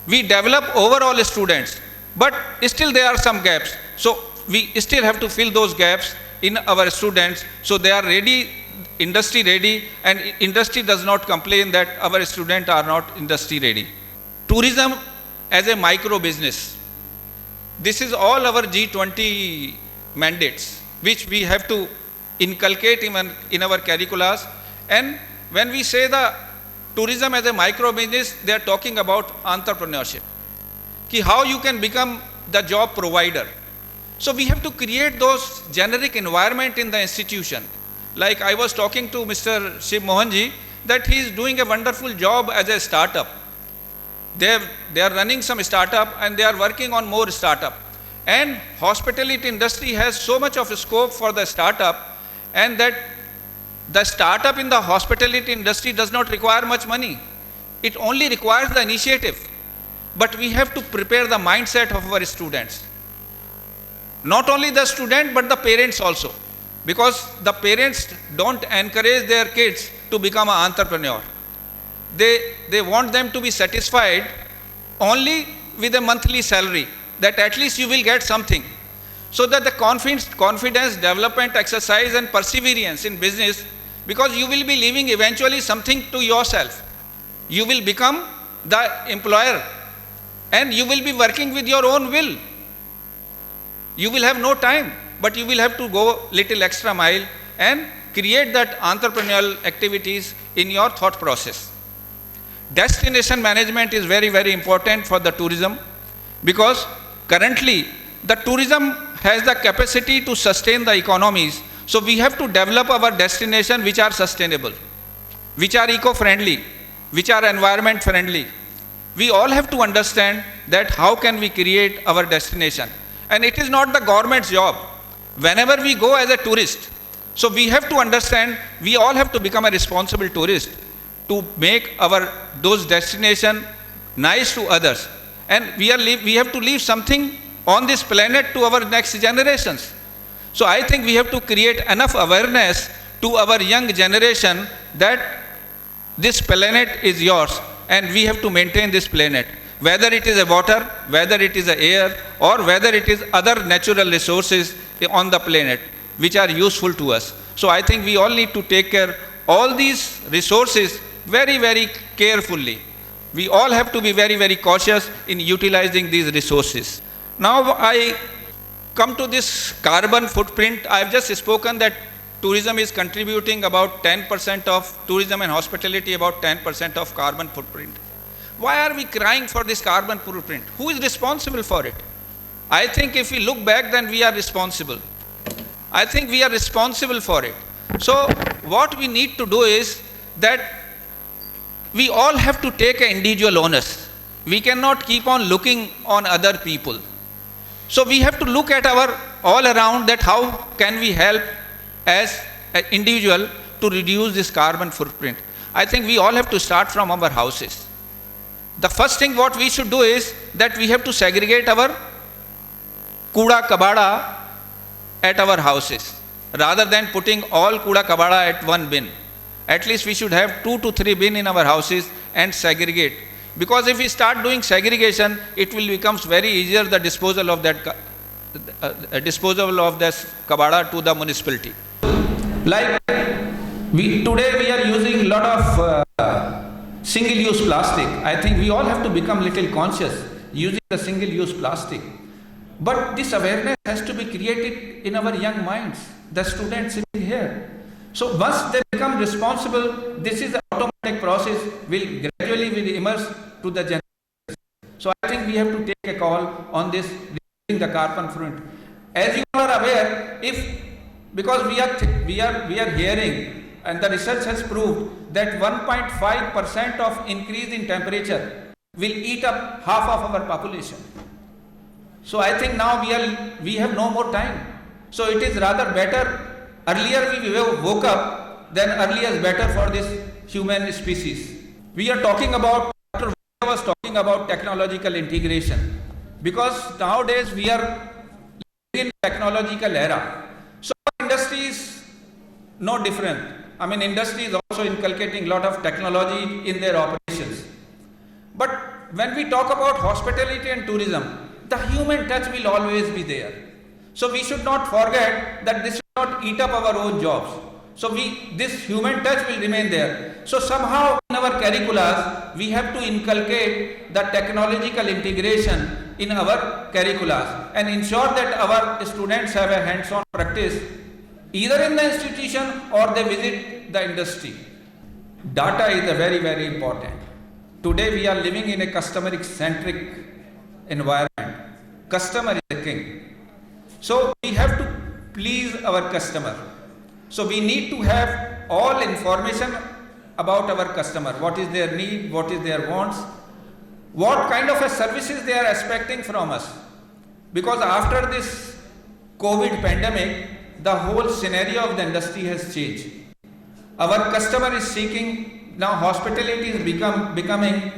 We develop overall students, but still there are some gaps. So we still have to fill those gaps in our students so they are ready, industry ready, and industry does not complain that our students are not industry ready. Tourism as a micro business. This is all our G20 mandates which we have to inculcate in our curriculums. And when we say the tourism as a micro business, they are talking about entrepreneurship. How you can become the job provider. So we have to create those generic environment in the institution. Like I was talking to Mr. Shiv Mohanji that he is doing a wonderful job as a startup. They are running some startup and they are working on more startup. And hospitality industry has so much of a scope for the startup, and that the startup in the hospitality industry does not require much money. It only requires the initiative. But we have to prepare the mindset of our students. Not only the student, but the parents also. Because the parents don't encourage their kids to become an entrepreneur. They want them to be satisfied only with a monthly salary, that at least you will get something. So that the confidence development exercise and perseverance in business, because you will be leaving eventually something to yourself. You will become the employer and you will be working with your own will. You will have no time, but you will have to go little extra mile and create that entrepreneurial activities in your thought process. Destination management is very, very important for the tourism, because currently the tourism has the capacity to sustain the economies. So we have to develop our destination which are sustainable, which are eco-friendly, which are environment friendly. We all have to understand that how can we create our destination. And it is not the government's job. Whenever we go as a tourist, so we have to understand, we all have to become a responsible tourist to make those destination nice to others. And we have to leave something on this planet to our next generations. So I think we have to create enough awareness to our young generation that this planet is yours and we have to maintain this planet. Whether it is a water, whether it is a air, or whether it is other natural resources on the planet which are useful to us. So I think we all need to take care all these resources very, very carefully. We all have to be very, very cautious in utilizing these resources. Now I come to this carbon footprint. I have just spoken that tourism is contributing about 10% of tourism and hospitality, about 10% of carbon footprint. Why are we crying for this carbon footprint? Who is responsible for it? I think if we look back, then we are responsible. I think we are responsible for it. So what we need to do is that we all have to take an individual onus. We cannot keep on looking on other people. So we have to look at our all around, that how can we help as an individual to reduce this carbon footprint. I think we all have to start from our houses. The first thing what we should do is that we have to segregate our kuda kabada at our houses, rather than putting all kuda kabada at one bin. At least we should have 2 to 3 bin in our houses and segregate. Because if we start doing segregation, it will become very easier the disposal of that this kabada to the municipality. Like today we are using a lot of single-use plastic. I think we all have to become little conscious using the single-use plastic. But this awareness has to be created in our young minds, the students sitting here. So once they become responsible, this is the automatic process, will gradually immerse to the general. So I think we have to take a call on this, reducing the carbon footprint. As you are aware, because we are hearing, and the research has proved that 1.5% of increase in temperature will eat up half of our population. So I think now we have no more time. So it is rather better, earlier we woke up, then earlier is better for this human species. We are talking about, Dr. was talking about technological integration, because nowadays we are living in technological era. So industry is no different. I mean, industry is also inculcating a lot of technology in their operations. But when we talk about hospitality and tourism, the human touch will always be there. So we should not forget that this should not eat up our own jobs. So this human touch will remain there. So somehow in our curriculums, we have to inculcate the technological integration in our curriculums and ensure that our students have a hands-on practice either in the institution or they visit the industry. Data is very, very important. Today we are living in a customer-centric environment. Customer is the king. So we have to please our customer. So we need to have all information about our customer. What is their need, what is their wants, what kind of a services they are expecting from us. Because after this COVID pandemic, the whole scenario of the industry has changed. Our customer is seeking, now hospitality is becoming,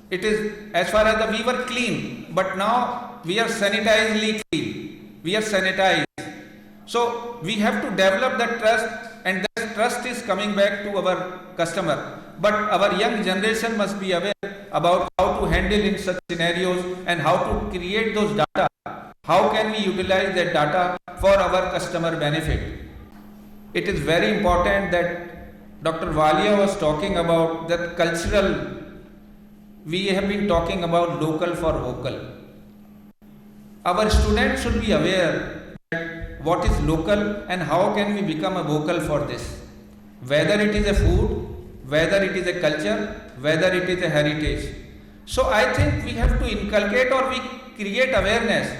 it is as far as we were clean, but now we are sanitizedly clean. We are sanitized. So we have to develop that trust, and that trust is coming back to our customer. But our young generation must be aware about how to handle in such scenarios and how to create those data. How can we utilize that data for our customer benefit? It is very important that Dr. Walia was talking about that cultural, we have been talking about local for vocal. Our students should be aware that what is local and how can we become a vocal for this. Whether it is a food, whether it is a culture, whether it is a heritage. So I think we have to inculcate or we create awareness.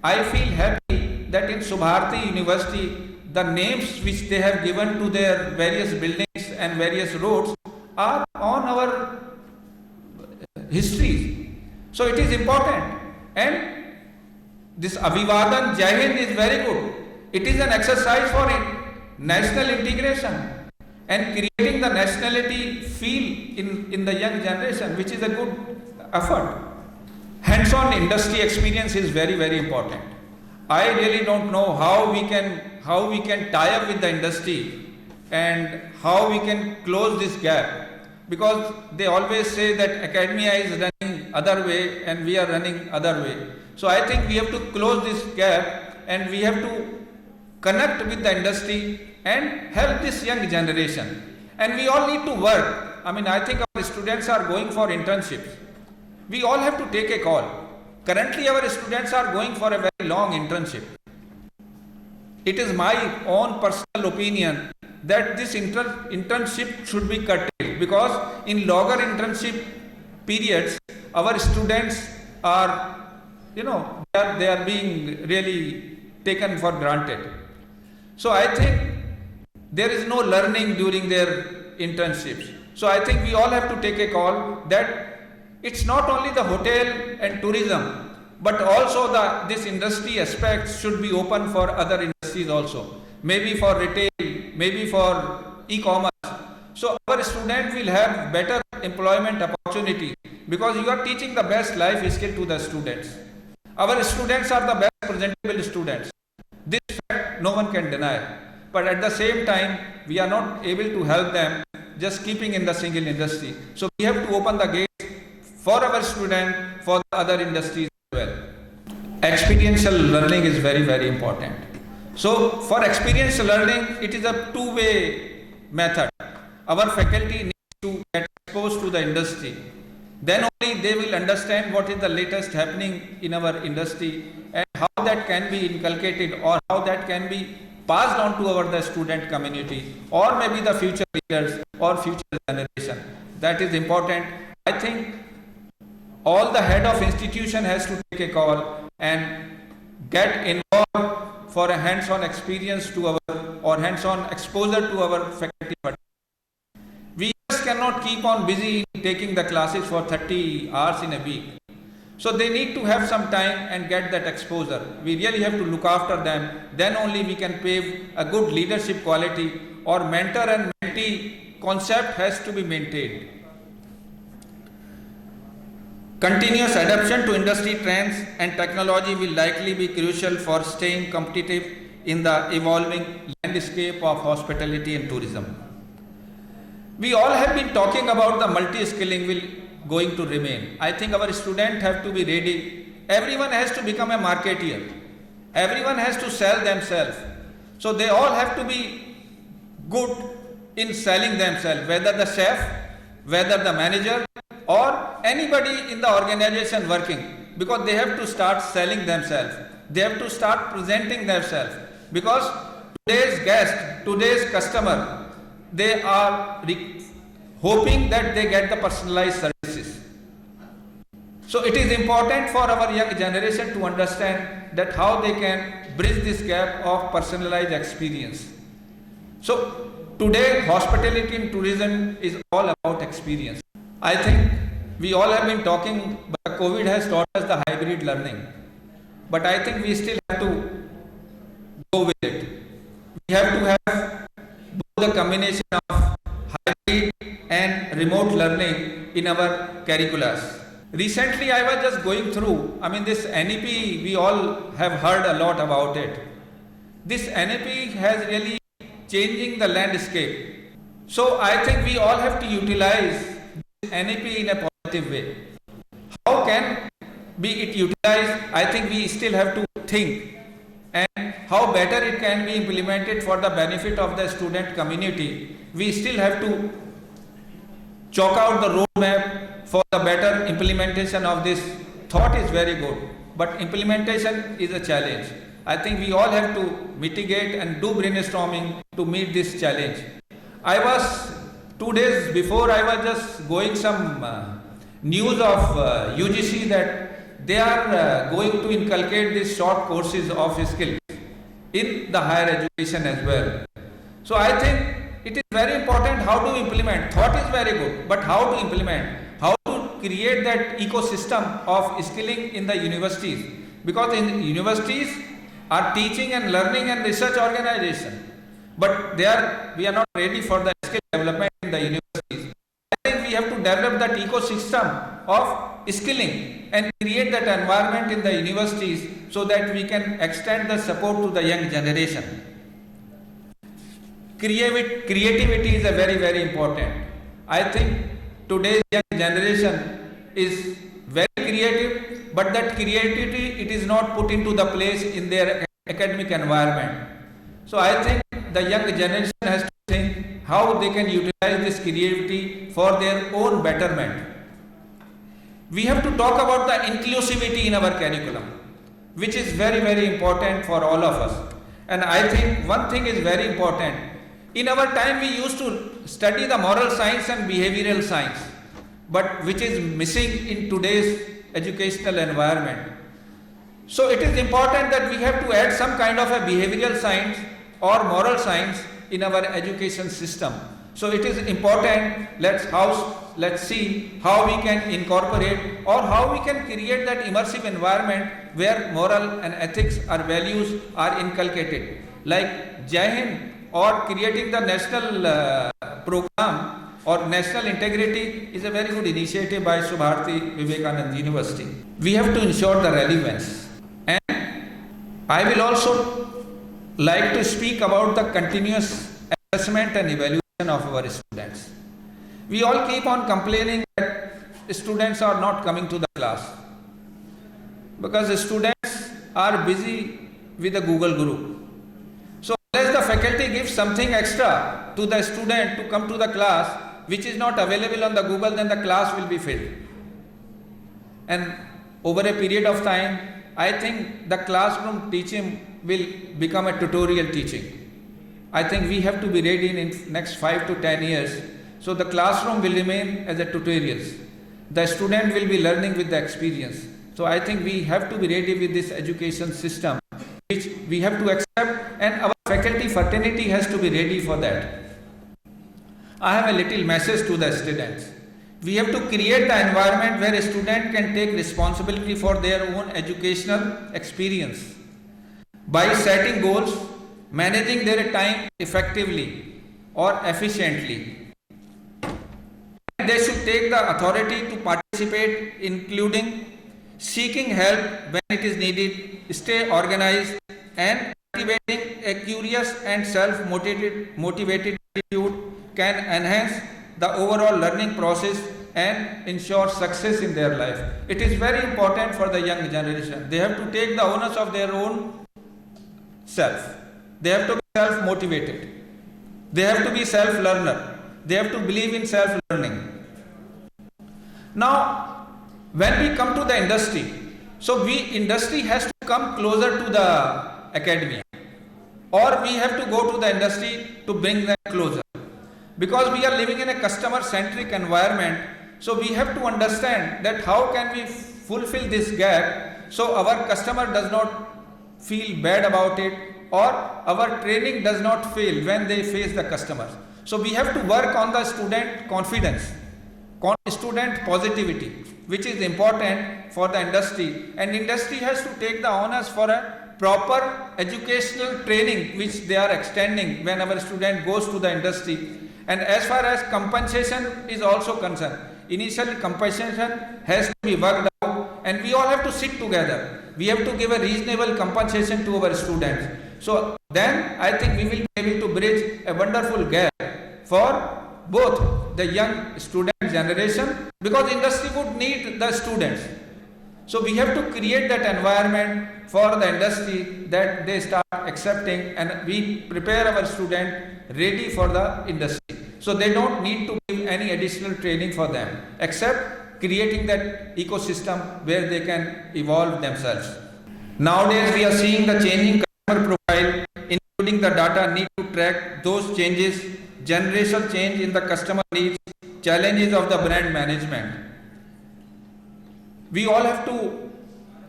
I feel happy that in Subharti University, the names which they have given to their various buildings and various roads are on our histories. So it is important. And this Abhivadan Jai Hind is very good. It is an exercise for national integration and creating the nationality feel in the young generation, which is a good effort. Hands-on industry experience is very, very important. I really don't know how we can tie up with the industry and how we can close this gap, because they always say that academia is running other way and we are running other way. So I think we have to close this gap and we have to connect with the industry and help this young generation. And we all need to work. I mean, I think our students are going for internships. We all have to take a call. Currently, our students are going for a very long internship. It is my own personal opinion that this internship should be curtailed, because in longer internship periods, our students are, they are being really taken for granted. So I think there is no learning during their internships. So I think we all have to take a call that it's not only the hotel and tourism, but also this industry aspects should be open for other industries also. Maybe for retail, maybe for e-commerce. So our students will have better employment opportunity, because you are teaching the best life skill to the students. Our students are the best presentable students. This fact no one can deny. But at the same time, we are not able to help them just keeping in the single industry. So we have to open the gates for our students, for the other industries as well. Experiential learning is very, very important. So for experiential learning, it is a two-way method. Our faculty needs to get exposed to the industry. Then only they will understand what is the latest happening in our industry and how that can be inculcated or how that can be passed on to the student community or maybe the future leaders or future generation. That is important. I think all the head of institution has to take a call and get involved for a hands-on experience to our or hands-on exposure to our faculty. We just cannot keep on busy taking the classes for 30 hours in a week. So they need to have some time and get that exposure. We really have to look after them. Then only we can pave a good leadership quality, or mentor and mentee concept has to be maintained. Continuous adaptation to industry trends and technology will likely be crucial for staying competitive in the evolving landscape of hospitality and tourism. We all have been talking about the multi-skilling will going to remain. I think our students have to be ready. Everyone has to become a marketeer. Everyone has to sell themselves. So they all have to be good in selling themselves, whether the chef, whether the manager, or anybody in the organization working, because they have to start selling themselves. They have to start presenting themselves, because today's guest, today's customer, they are hoping that they get the personalized services. So it is important for our young generation to understand that how they can bridge this gap of personalized experience. So today hospitality and tourism is all about experience. I think we all have been talking, but COVID has taught us the hybrid learning. But I think we still have to go with it. We have to have both the combination of hybrid and remote learning in our curriculums. Recently I was just going through, this NEP, we all have heard a lot about it. This NEP has really changing the landscape. So I think we all have to utilize NEP in a positive way. How can be it utilized? I think we still have to think, and how better it can be implemented for the benefit of the student community. We still have to chalk out the roadmap for the better implementation of this. Thought is very good, but implementation is a challenge. I think we all have to mitigate and do brainstorming to meet this challenge. I was 2 days before, I was just going some news of UGC that they are going to inculcate these short courses of skills in the higher education as well. So I think it is very important how to implement. Thought is very good, but how to implement, how to create that ecosystem of skilling in the universities, because in universities are teaching and learning and research organization, but we are not ready for the skill development in the universities. I think we have to develop that ecosystem of skilling and create that environment in the universities so that we can extend the support to the young generation. Creativity is a very, very important. I think today's young generation is very creative, but that creativity, it is not put into the place in their academic environment. So I think the young generation has to think how they can utilize this creativity for their own betterment. We have to talk about the inclusivity in our curriculum, which is very, very important for all of us. And I think one thing is very important. In our time, we used to study the moral science and behavioral science, but which is missing in today's educational environment. So it is important that we have to add some kind of a behavioral science or moral science in our education system. So it is important, let's see how we can incorporate or how we can create that immersive environment where moral and ethics or values are inculcated. Like Jai Hind or creating the national program or national integrity is a very good initiative by Subharti Vivekananda University. We have to ensure the relevance. And I will also like to speak about the continuous assessment and evaluation of our students. We all keep on complaining that students are not coming to the class because the students are busy with the Google group. So unless the faculty gives something extra to the student to come to the class which is not available on the Google, then the class will be filled. And over a period of time, I think the classroom teaching will become a tutorial teaching. I think we have to be ready in next 5 to 10 years. So the classroom will remain as a tutorials. The student will be learning with the experience. So I think we have to be ready with this education system, which we have to accept, and our faculty fraternity has to be ready for that. I have a little message to the students. We have to create the environment where a student can take responsibility for their own educational experience by setting goals, managing their time effectively or efficiently. They should take the authority to participate, including seeking help when it is needed, stay organized, and cultivating a curious and self-motivated attitude can enhance the overall learning process and ensure success in their life. It is very important for the young generation. They have to take the onus of their own self. They have to be self-motivated. They have to be self-learner. They have to believe in self-learning. Now, when we come to the industry, so industry has to come closer to the academia, or we have to go to the industry to bring them closer. Because we are living in a customer-centric environment, so we have to understand that how can we fulfill this gap so our customer does not feel bad about it, or our training does not fail when they face the customers. So we have to work on the student confidence, student positivity, which is important for the industry, and industry has to take the honors for a proper educational training which they are extending when our student goes to the industry. And as far as compensation is also concerned, initial compensation has to be worked out, and we all have to sit together. We have to give a reasonable compensation to our students. So then I think we will be able to bridge a wonderful gap for both the young student generation, because industry would need the students. So we have to create that environment for the industry that they start accepting, and we prepare our student ready for the industry. So they don't need to give any additional training for them, except creating that ecosystem where they can evolve themselves. Nowadays we are seeing the changing customer profile, including the data need to track those changes, generational change in the customer needs, challenges of the brand management. We all have to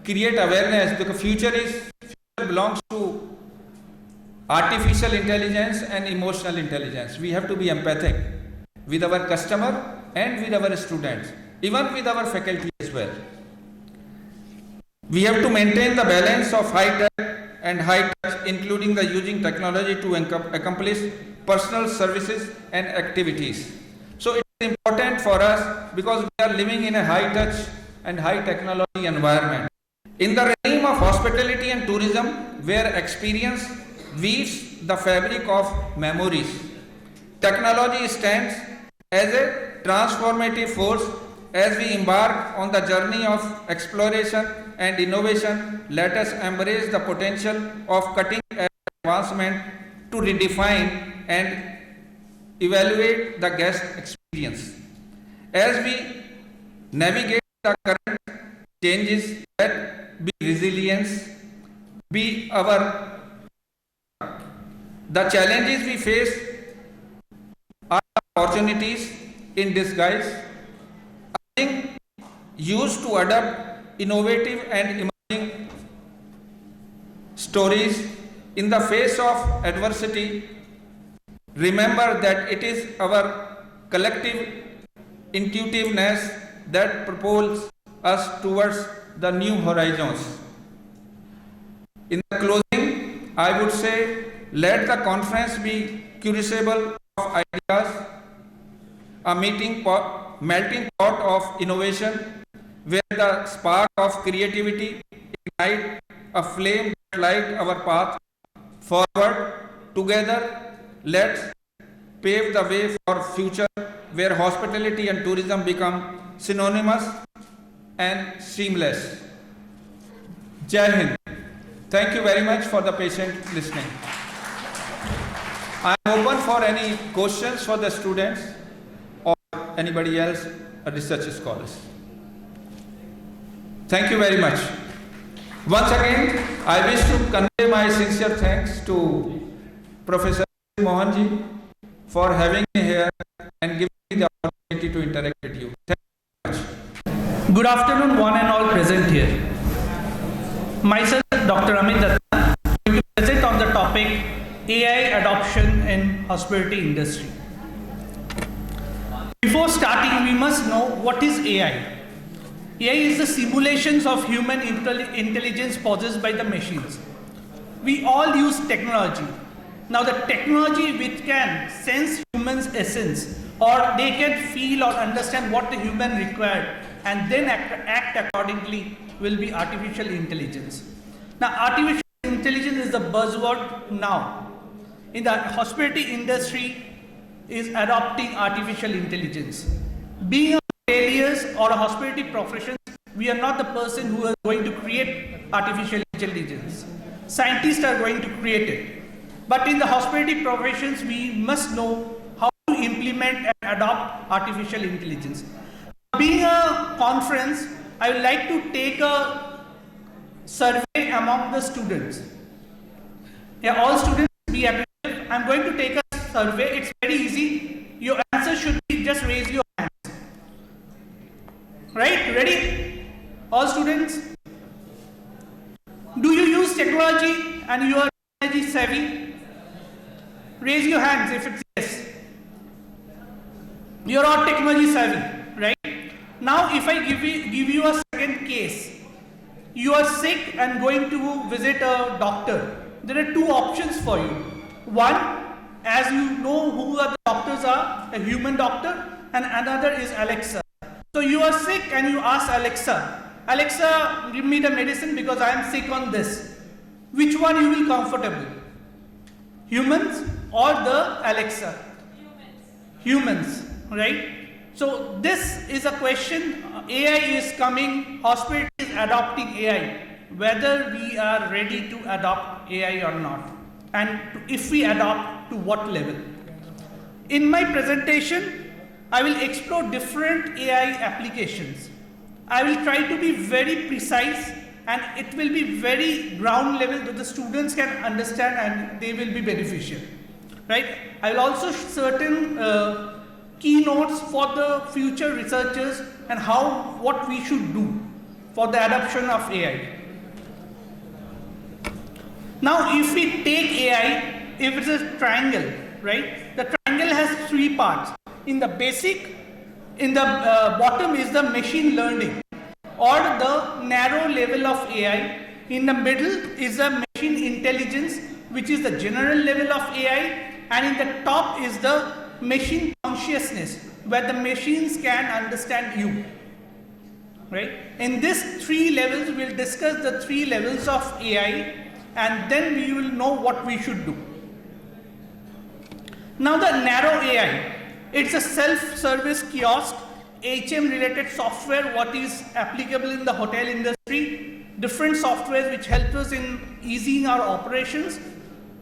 create awareness because future belongs to artificial intelligence and emotional intelligence. We have to be empathic with our customer and with our students, even with our faculty as well. We have to maintain the balance of high tech and high touch, including the using technology to accomplish personal services and activities. So it is important for us because we are living in a high touch and high technology environment. In the realm of hospitality and tourism, where experience weaves the fabric of memories, technology stands as a transformative force. As we embark on the journey of exploration and innovation, let us embrace the potential of cutting-edge advancement to redefine and evaluate the guest experience. As we navigate the current changes, let be resilience, be our. The challenges we face are opportunities in disguise. Used to adapt innovative and emerging stories in the face of adversity. Remember that it is our collective intuitiveness that propels us towards the new horizons. In the closing, I would say, let the conference be crucible of ideas, a melting pot of innovation, where the spark of creativity ignite a flame that light our path forward. Together, let's pave the way for future where hospitality and tourism become synonymous and seamless. Jai Hind. Thank you very much for the patient listening. I am open for any questions for the students or anybody else, research scholars. Thank you very much. Once again, I wish to convey my sincere thanks to Professor Mohanji for having me here and giving me the opportunity to interact with you. Thank you very much. Good afternoon, one and all present here. Myself, Dr. Amit Datta, going to present on the topic AI adoption in hospitality industry. Before starting, we must know what is AI. AI is the simulations of human intelligence possessed by the machines. We all use technology. Now the technology which can sense humans' essence, or they can feel or understand what the human required and then act accordingly, will be artificial intelligence. Now artificial intelligence is the buzzword now. In the hospitality industry is adopting artificial intelligence. Being a failures or a hospitality profession, we are not the person who is going to create artificial intelligence. Scientists are going to create it. But in the hospitality professions, we must know how to implement and adopt artificial intelligence. Being a conference, I would like to take a survey among the students. Yeah, all students be appreciative. I'm going to take a survey. It's very easy. Your answer should be just raise your hand. Right? Ready? All students? Do you use technology and you are technology savvy? Raise your hands if it's yes. You are all technology savvy, right? Now if I give you a second case, you are sick and going to visit a doctor. There are two options for you. One, as you know who the doctors are, a human doctor, and another is Alexa. So you are sick and you ask Alexa, give me the medicine because I am sick on this. Which one you will comfortable? Humans or the Alexa? Humans, right? So this is a question. AI is coming, hospital is adopting AI. Whether we are ready to adopt AI or not. And if we adopt, to what level? In my presentation, I will explore different AI applications. I will try to be very precise and it will be very ground level that the students can understand and they will be beneficial. Right? I will also certain keynotes for the future researchers and what we should do for the adoption of AI. Now if we take AI, if it's a triangle, right? The triangle has three parts. In the basic, in the bottom is the machine learning or the narrow level of AI. In the middle is the machine intelligence, which is the general level of AI. And in the top is the machine consciousness, where the machines can understand you. Right? In these three levels, we'll discuss the three levels of AI and then we will know what we should do. Now the narrow AI. It's a self-service kiosk, HM related software, what is applicable in the hotel industry, different softwares which help us in easing our operations,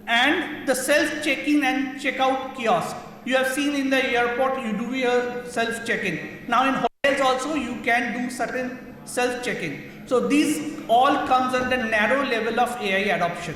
and the self-check-in and check-out kiosk. You have seen in the airport, you do your self-check-in. Now in hotels also, you can do certain self-check-in. So these all comes under narrow level of AI adoption.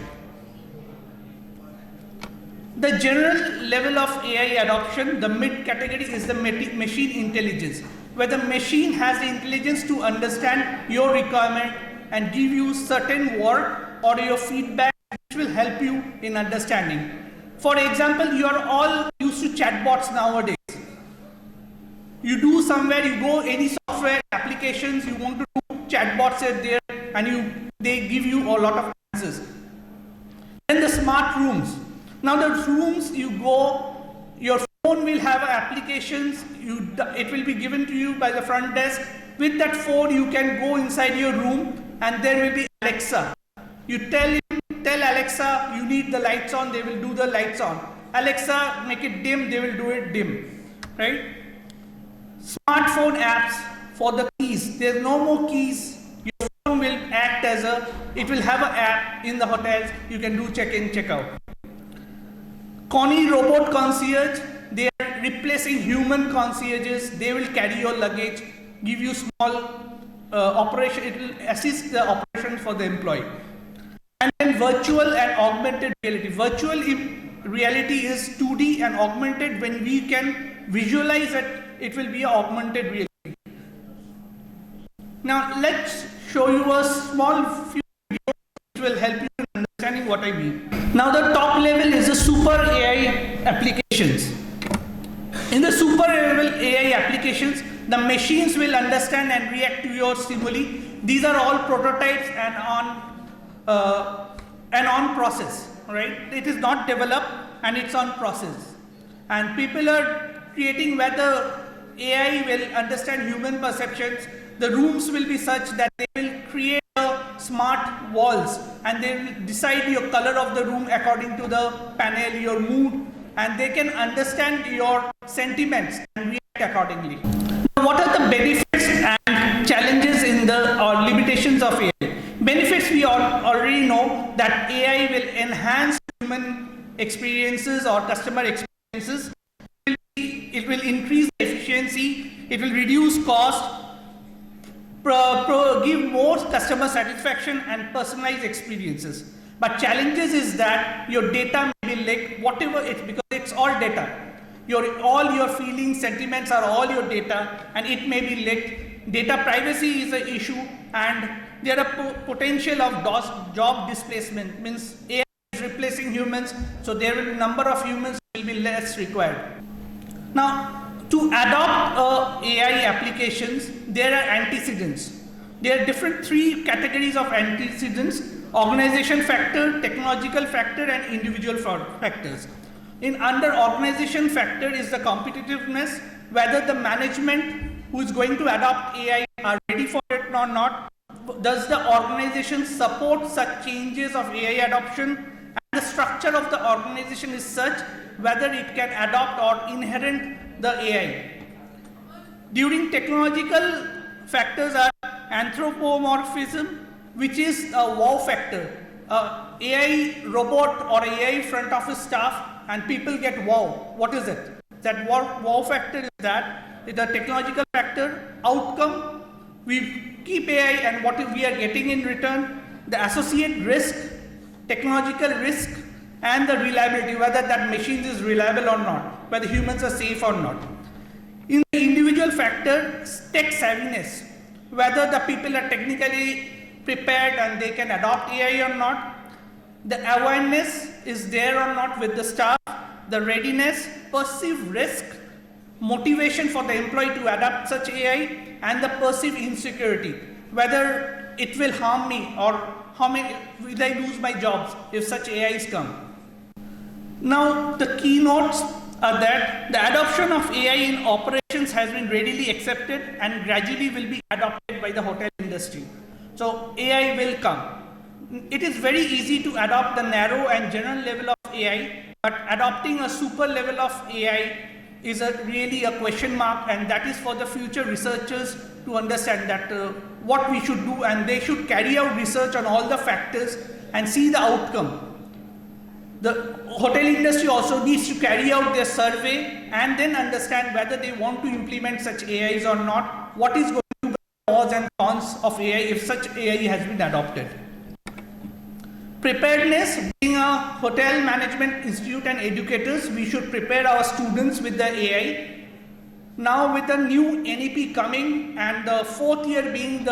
The general level of AI adoption, the mid category is the machine intelligence, where the machine has the intelligence to understand your requirement and give you certain work or your feedback which will help you in understanding. For example, you are all used to chatbots nowadays. You do somewhere, you go any software applications, you want to do chatbots are there and they give you a lot of answers. Then the smart rooms. Now the rooms you go, your phone will have applications, it will be given to you by the front desk. With that phone you can go inside your room and there will be Alexa. You tell Alexa you need the lights on, they will do the lights on. Alexa make it dim, they will do it dim. Right? Smartphone apps for the keys. There's no more keys. Your phone will act as it will have an app in the hotels. You can do check-in, check-out. Connie robot concierge, they are replacing human concierges. They will carry your luggage, give you small operation, it will assist the operations assessment for the employee. And then virtual and augmented reality. Virtual reality is 2D, and augmented when we can visualize that it will be an augmented reality. Now let's show you a small few videos which will help you in understanding what I mean. Now the top level is the super AI applications. In the super level AI applications, the machines will understand and react to your stimuli. These are all prototypes and on process, right? It is not developed and it's on process. And people are creating where the AI will understand human perceptions. The rooms will be such that they will create smart walls, and they will decide your color of the room according to the panel, your mood, and they can understand your sentiments and react accordingly. Now, what are the benefits and challenges in or limitations of AI? Benefits, we already know that AI will enhance human experiences or customer experiences. It will increase efficiency, it will reduce cost, give more customer satisfaction and personalized experiences. But challenges is that your data may be leaked, whatever it's, because it's all data. All your feelings, sentiments are all your data, and it may be leaked. Data privacy is an issue, and there are potential of job displacement, means AI is replacing humans, so there will be number of humans will be less required. Now, to adopt AI applications, there are antecedents. There are different 3 categories of antecedents: organization factor, technological factor, and individual factors. Under organization factor is the competitiveness, whether the management who is going to adopt AI are ready for it or not. Does the organization support such changes of AI adoption? And the structure of the organization is such whether it can adopt or inherit the AI. During technological factors are anthropomorphism, which is a wow factor. AI robot or AI front office staff, and people get wow. What is it? That wow factor is that the technological factor. Outcome, we keep AI and what we are getting in return. The associate risk, technological risk, and the reliability, whether that machine is reliable or not, whether humans are safe or not. In the individual factor, tech savviness, whether the people are technically prepared and they can adopt AI or not. The awareness is there or not with the staff. The readiness, perceived risk, motivation for the employee to adapt such AI, and the perceived insecurity, whether it will harm me or will I lose my jobs if such AIs come. Now, the keynotes are that the adoption of AI in operations has been readily accepted and gradually will be adopted by the hotel industry. So AI will come. It is very easy to adopt the narrow and general level of AI, but adopting a super level of AI is really a question mark, and that is for the future researchers to understand that what we should do, and they should carry out research on all the factors and see the outcome. The hotel industry also needs to carry out their survey and then understand whether they want to implement such AIs or not, what is going to be the pros and cons of AI if such AI has been adopted. Preparedness, being a hotel management institute and educators, we should prepare our students with the AI. Now with the new NEP coming and the 4th year being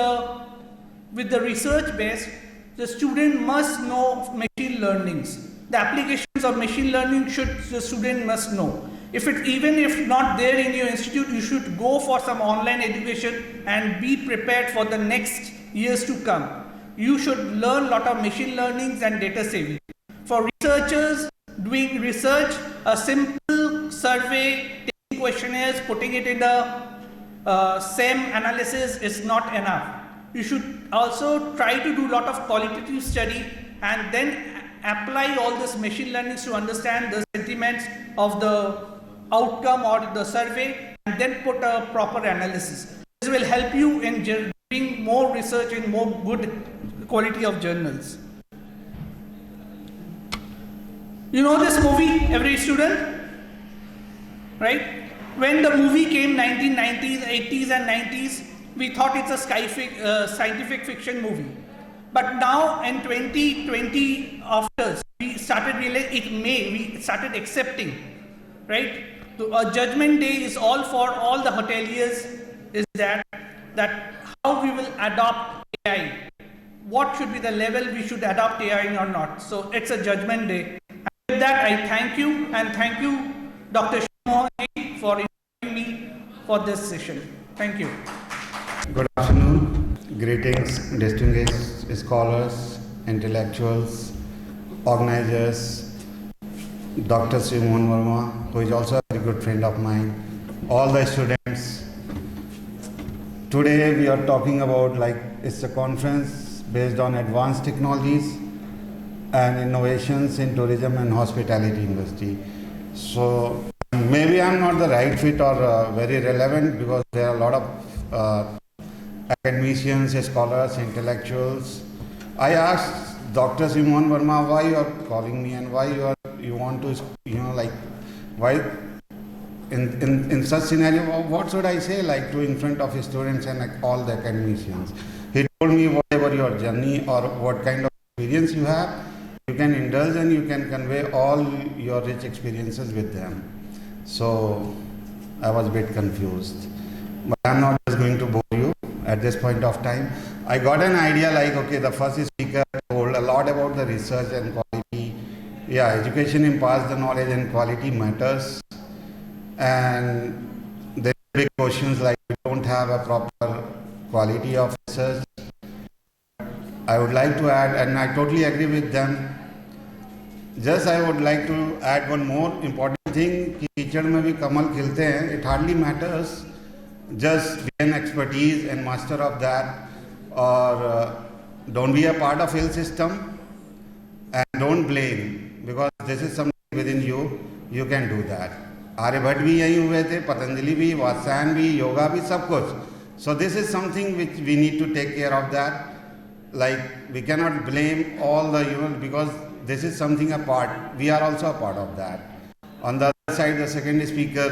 with the research base, the student must know machine learnings. The applications of machine learning the student must know. Even if not there in your institute, you should go for some online education and be prepared for the next years to come. You should learn a lot of machine learnings and data saving. For researchers doing research, a simple survey, taking questionnaires, putting it in the SEM analysis is not enough. You should also try to do a lot of qualitative study and then apply all this machine learning to understand the sentiments of the outcome or the survey, and then put a proper analysis. This will help you in doing more research in more good quality of journals. You know this movie, every student? Right? When the movie came 1990s, 80s and 90s, we thought it's a scientific fiction movie. But now in 2020 after, we started realizing we started accepting, right? So a judgment day is all for all the hoteliers is that how we will adopt AI. What should be the level we should adopt AI or not. So it's a judgment day. And with that, I thank you, and thank you, Dr. Mohan, for inviting me for this session. Thank you. Good afternoon. Greetings, distinguished scholars, intellectuals, organizers, Dr. Sri Mohan Verma, who is also a very good friend of mine, all the students. Today we are talking about, it's a conference based on advanced technologies and innovations in tourism and hospitality industry. So maybe I'm not the right fit or very relevant, because there are a lot of academicians, scholars, intellectuals. I asked Dr. Simon Verma why you are calling me and why you want to, why in such scenario, what should I say to in front of students and all the academicians. He told me whatever your journey or what kind of experience you have, you can indulge and you can convey all your rich experiences with them. So I was a bit confused. But I'm not just going to bore you at this point of time. I got an idea the first speaker told a lot about the research and quality. Yeah, education imparts the knowledge and quality matters. And there are big questions we don't have a proper quality of research. I would like to add, and I totally agree with them, just I would like to add one more important thing, कि कीचड़ में भी कमल खिलते हैं. It hardly matters just be an expertise and master of that, or don't be a part of ill system, and don't blame, because this is something within you, you can do that. Aryabhata भी यहीं हुए थे, पतंजलि भी, वात्सायन भी, योगा भी, सब कुछ. So this is something which we need to take care of that. We cannot blame all the, because this is something apart. We are also a part of that. On the other side, the second speaker,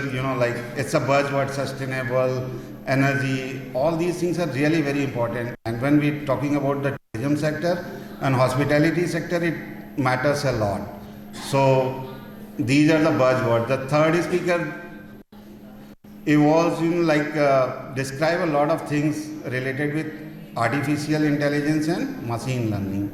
it's a buzzword, sustainable, energy. All these things are really very important. And when we're talking about the tourism sector and hospitality sector, it matters a lot. So these are the buzzwords. The third speaker evolves describe a lot of things related with artificial intelligence and machine learning.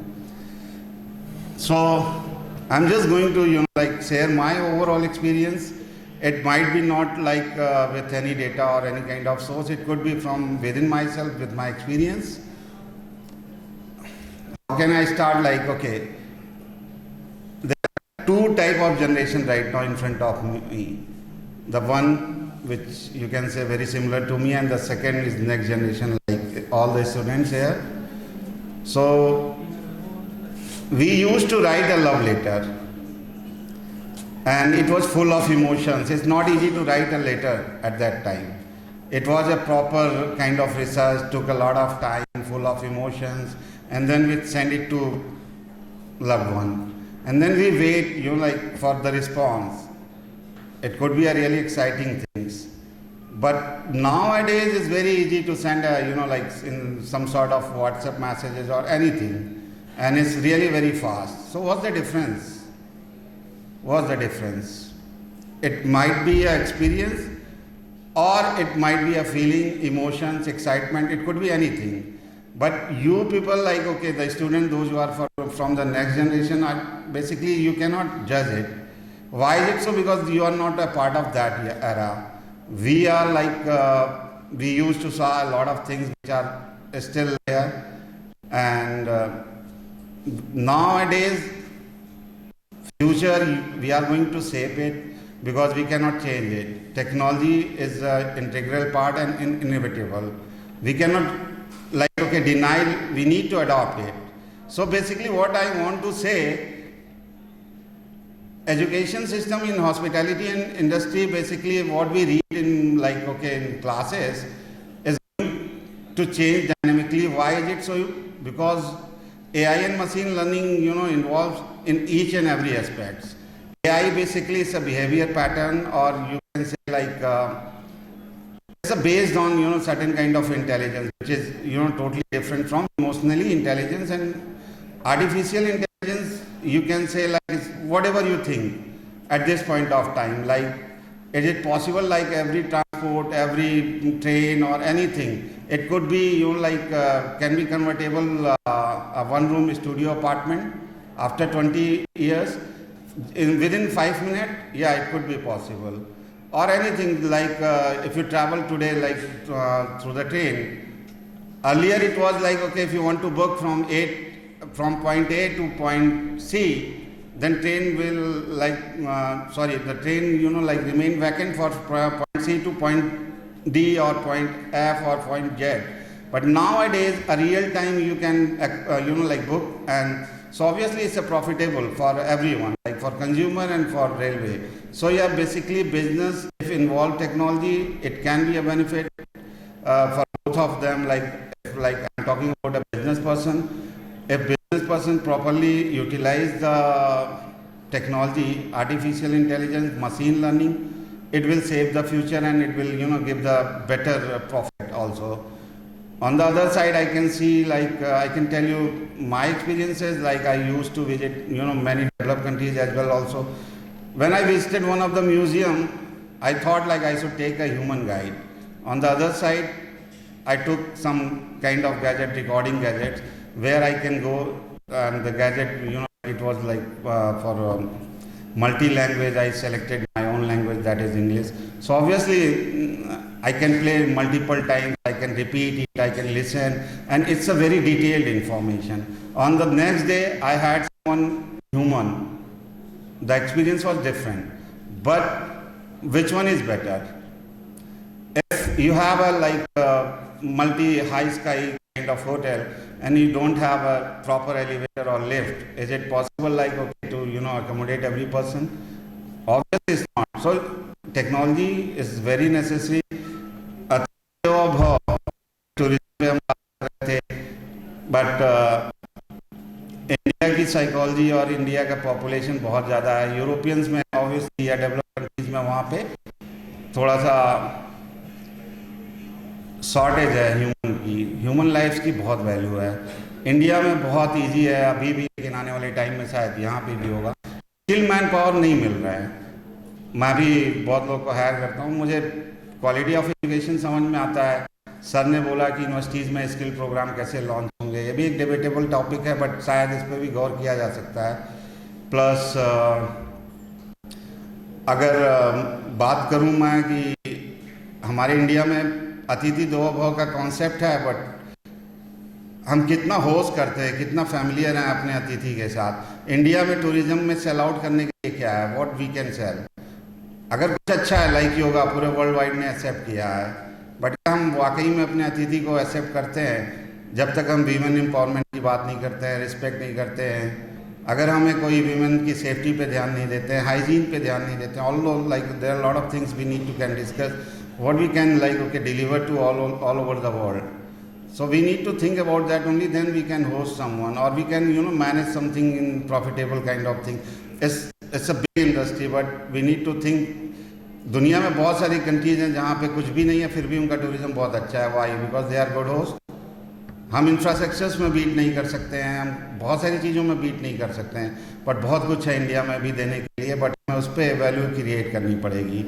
So I'm just going to share my overall experience. It might be not with any data or any kind of source. It could be from within myself with my experience. How can I start? Okay, there are two type of generation right now in front of me. The one which you can say very similar to me, and the second is next generation, all the students here. So we used to write a love letter, and it was full of emotions. It's not easy to write a letter at that time. It was a proper kind of research, took a lot of time, full of emotions, and then we send it to loved one. And then we wait, for the response. It could be a really exciting things. But nowadays it's very easy to send in some sort of WhatsApp messages or anything. And it's really very fast. So what's the difference? What's the difference? It might be an experience, or it might be a feeling, emotions, excitement. It could be anything. But you people the students, those who are from the next generation, basically you cannot judge it. Why is it so? Because you are not a part of that era. We are we used to saw a lot of things which are still there. And nowadays, future, we are going to shape it because we cannot change it. Technology is an integral part and inevitable. We cannot deny, we need to adopt it. So basically what I want to say, education system in hospitality and industry, basically what we read in in classes is going to change dynamically. Why is it so? Because AI and machine learning, involves in each and every aspect. AI basically is a behavior pattern, or you can say it's based on certain kind of intelligence, which is totally different from emotionally intelligence. And artificial intelligence, you can say like it's whatever you think at this point of time. Like, is it possible like every transport, every train or anything, it could be can be convertible a one-room studio apartment after 20 years within 5 minutes? Yeah, it could be possible. Or anything like if you travel today like through the train, earlier it was like, okay, if you want to book from point A to point C, then train will the train like remain vacant for point C to point D or point F or point Z. But nowadays a real time you can book, and so obviously it's a profitable for everyone, like for consumer and for railway. So yeah, basically business, if involve technology, it can be a benefit for both of them. Like I'm talking about a business person. If business person properly utilize the technology, artificial intelligence, machine learning, it will save the future and it will give the better profit also. On the other side, I can see I can tell you my experiences. Like I used to visit many developed countries as well also. When I visited one of the museum, I thought like I should take a human guide. On the other side, I took some kind of gadget, recording gadgets, where I can go, and the gadget, it was like for multi-language. I selected my own language, that is English. So obviously I can play multiple times, I can repeat it, I can listen, and it's a very detailed information. On the next day, I had someone human. The experience was different. But which one is better? If you have a multi-high sky kind of hotel and you don't have a proper elevator or lift, is it possible to accommodate every person? Obviously it's not. So technology is very necessary. But India की psychology और India का population बहुत ज़्यादा है. Europeans में obviously या developed countries में वहाँ पे थोड़ा सा शॉर्टेज है ह्यूमन लाइफ की बहुत वैल्यू है. इंडिया में बहुत इजी है अभी भी, लेकिन आने वाले टाइम में शायद यहाँ पे भी होगा. स्किल मैन पावर नहीं मिल रहा है. मैं भी बहुत लोग को हायर करता हूँ, मुझे क्वालिटी ऑफ एजुकेशन समझ में आता है. सर ने बोला कि यूनिवर्सिटीज़ में स्किल प्रोग्राम कैसे लॉन्च होंगे, ये भी एक डिबेटेबल टॉपिक है, बट शायद इस पर भी गौर किया जा सकता है. प्लस अगर बात करूँ मैं कि हमारे इंडिया में अतिथि देवो भव का कॉन्सेप्ट है, बट हम कितना होस्ट करते हैं, कितना फैमिलियर हैं अपने अतिथि के साथ. इंडिया में टूरिज्म में सेल आउट करने के लिए क्या है, व्हाट वी कैन सेल. अगर कुछ अच्छा है लाइक योगा पूरे वर्ल्ड वाइड ने एक्सेप्ट किया है, बट हम वाकई में अपने अतिथि को एक्सेप्ट करते हैं जब तक हम वीमेन एम्पावरमेंट की बात नहीं करते हैं, रिस्पेक्ट नहीं करते हैं, अगर हमें कोई वीमेन की सेफ्टी पे ध्यान नहीं देते हैं, हाइजीन पे ध्यान नहीं देते हैं. Although like there are lot of things we need to can discuss what we can deliver to all over the world. So we need to think about that, only then we can host someone, or we can manage something in profitable kind of thing. It's a big industry, but we need to think. दुनिया में बहुत सारी countries हैं जहाँ पे कुछ भी नहीं है फिर भी उनका टूरिज्म बहुत अच्छा है. Why? Because they are good host. हम इंफ्रास्ट्रक्चर्स में बीट नहीं कर सकते हैं, हम बहुत सारी चीज़ों में बीट नहीं कर सकते हैं, बट बहुत कुछ है इंडिया में भी देने के लिए, बट हमें उस पर वैल्यू क्रिएट करनी पड़ेगी.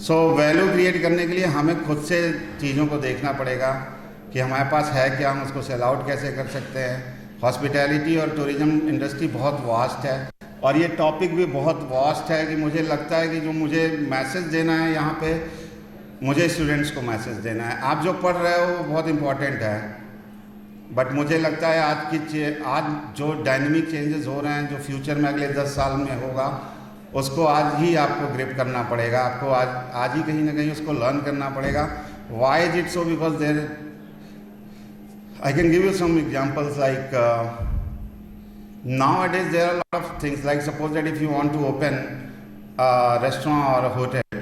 सो वैल्यू क्रिएट करने के लिए हमें खुद से चीज़ों को देखना पड़ेगा कि हमारे पास है क्या, हम उसको सेल आउट कैसे कर सकते हैं. हॉस्पिटैलिटी और टूरिज्म इंडस्ट्री बहुत वास्ट है, और ये टॉपिक भी बहुत वास्ट है कि मुझे लगता है कि जो मुझे मैसेज देना है यहाँ पे, मुझे स्टूडेंट्स को मैसेज देना है. आप जो पढ़ रहे हो वो बहुत इम्पॉर्टेंट है, बट मुझे लगता है आज जो डायनेमिक चेंजेस हो रहे हैं, जो फ्यूचर में अगले 10 साल में होगा, उसको आज ही आपको ग्रिप करना पड़ेगा. आपको आज ही कहीं ना कहीं उसको लर्न करना पड़ेगा. Why is it so? Because there I can give you some examples like nowadays there are a lot of things, like suppose that if you want to open a restaurant or a hotel,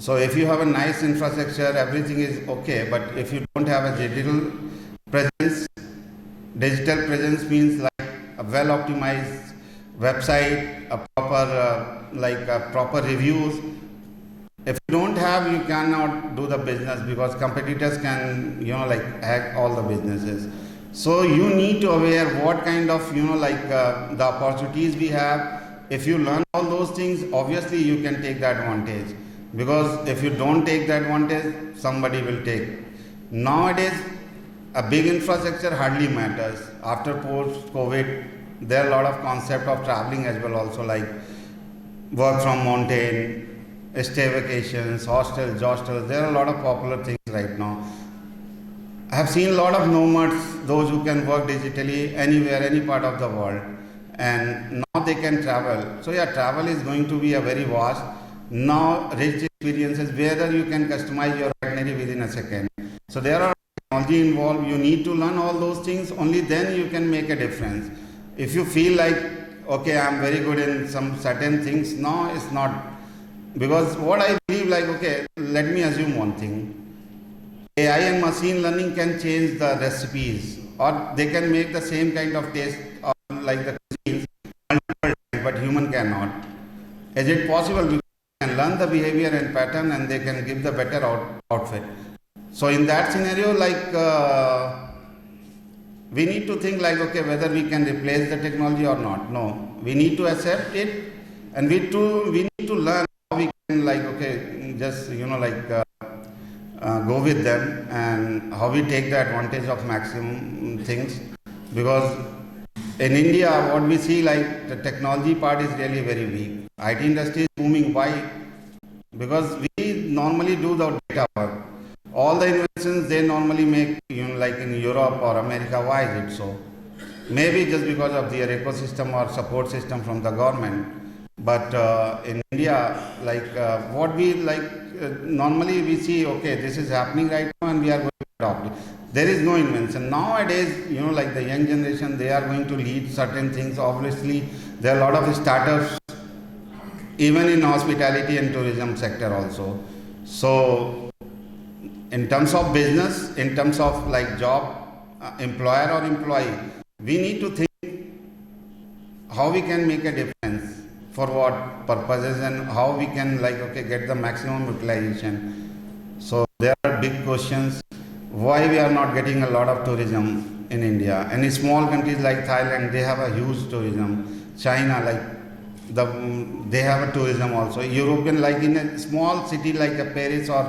so if you have a nice infrastructure, everything is okay, but if you don't have a digital presence means like a well optimized website, a proper proper reviews, If you don't have, you cannot do the business because competitors can, like hack all the businesses. So you need to aware what kind of, the opportunities we have. If you learn all those things, obviously you can take the advantage. Because if you don't take the advantage, somebody will take. Nowadays, a big infrastructure hardly matters. After post-COVID, there are a lot of concept of traveling as well also, like work from mountain, stay vacations, hostels, hostels. There are a lot of popular things right now. I have seen a lot of nomads, those who can work digitally anywhere, any part of the world, and now they can travel. So yeah, travel is going to be a very vast, now rich experiences, whether you can customize your itinerary within a second. So there are technology involved. You need to learn all those things. Only then you can make a difference. If you feel like, okay, I'm very good in some certain things, no, it's not. Because what I believe, like, okay, let me assume one thing. AI and machine learning can change the recipes, or they can make the same kind of taste, or like the cuisines multiple times, but human cannot. Is it possible? Because they can learn the behavior and pattern, and they can give the better outfit. So in that scenario, like, we need to think like, okay, whether we can replace the technology or not. No, we need to accept it, and we need to learn how we can, like, okay, just go with them, and how we take the advantage of maximum things. Because in India, what we see, like, the technology part is really very weak. IT industry is booming. Why? Because we normally do the data work. All the inventions they normally make, like in Europe or America. Why is it so? Maybe just because of their ecosystem or support system from the government. But in India, like what we like, normally we see, okay, this is happening right now and we are going to adopt it. There is no invention. Nowadays, like the young generation, they are going to lead certain things. Obviously, there are a lot of startups, even in hospitality and tourism sector also. So, in terms of business, in terms of like job, employer or employee, we need to think how we can make a difference, for what purposes, and how we can, like, okay, get the maximum utilization. So there are big questions. Why we are not getting a lot of tourism in India? And in small countries like Thailand, they have a huge tourism. China, like they have a tourism also. European, like in a small city like a Paris or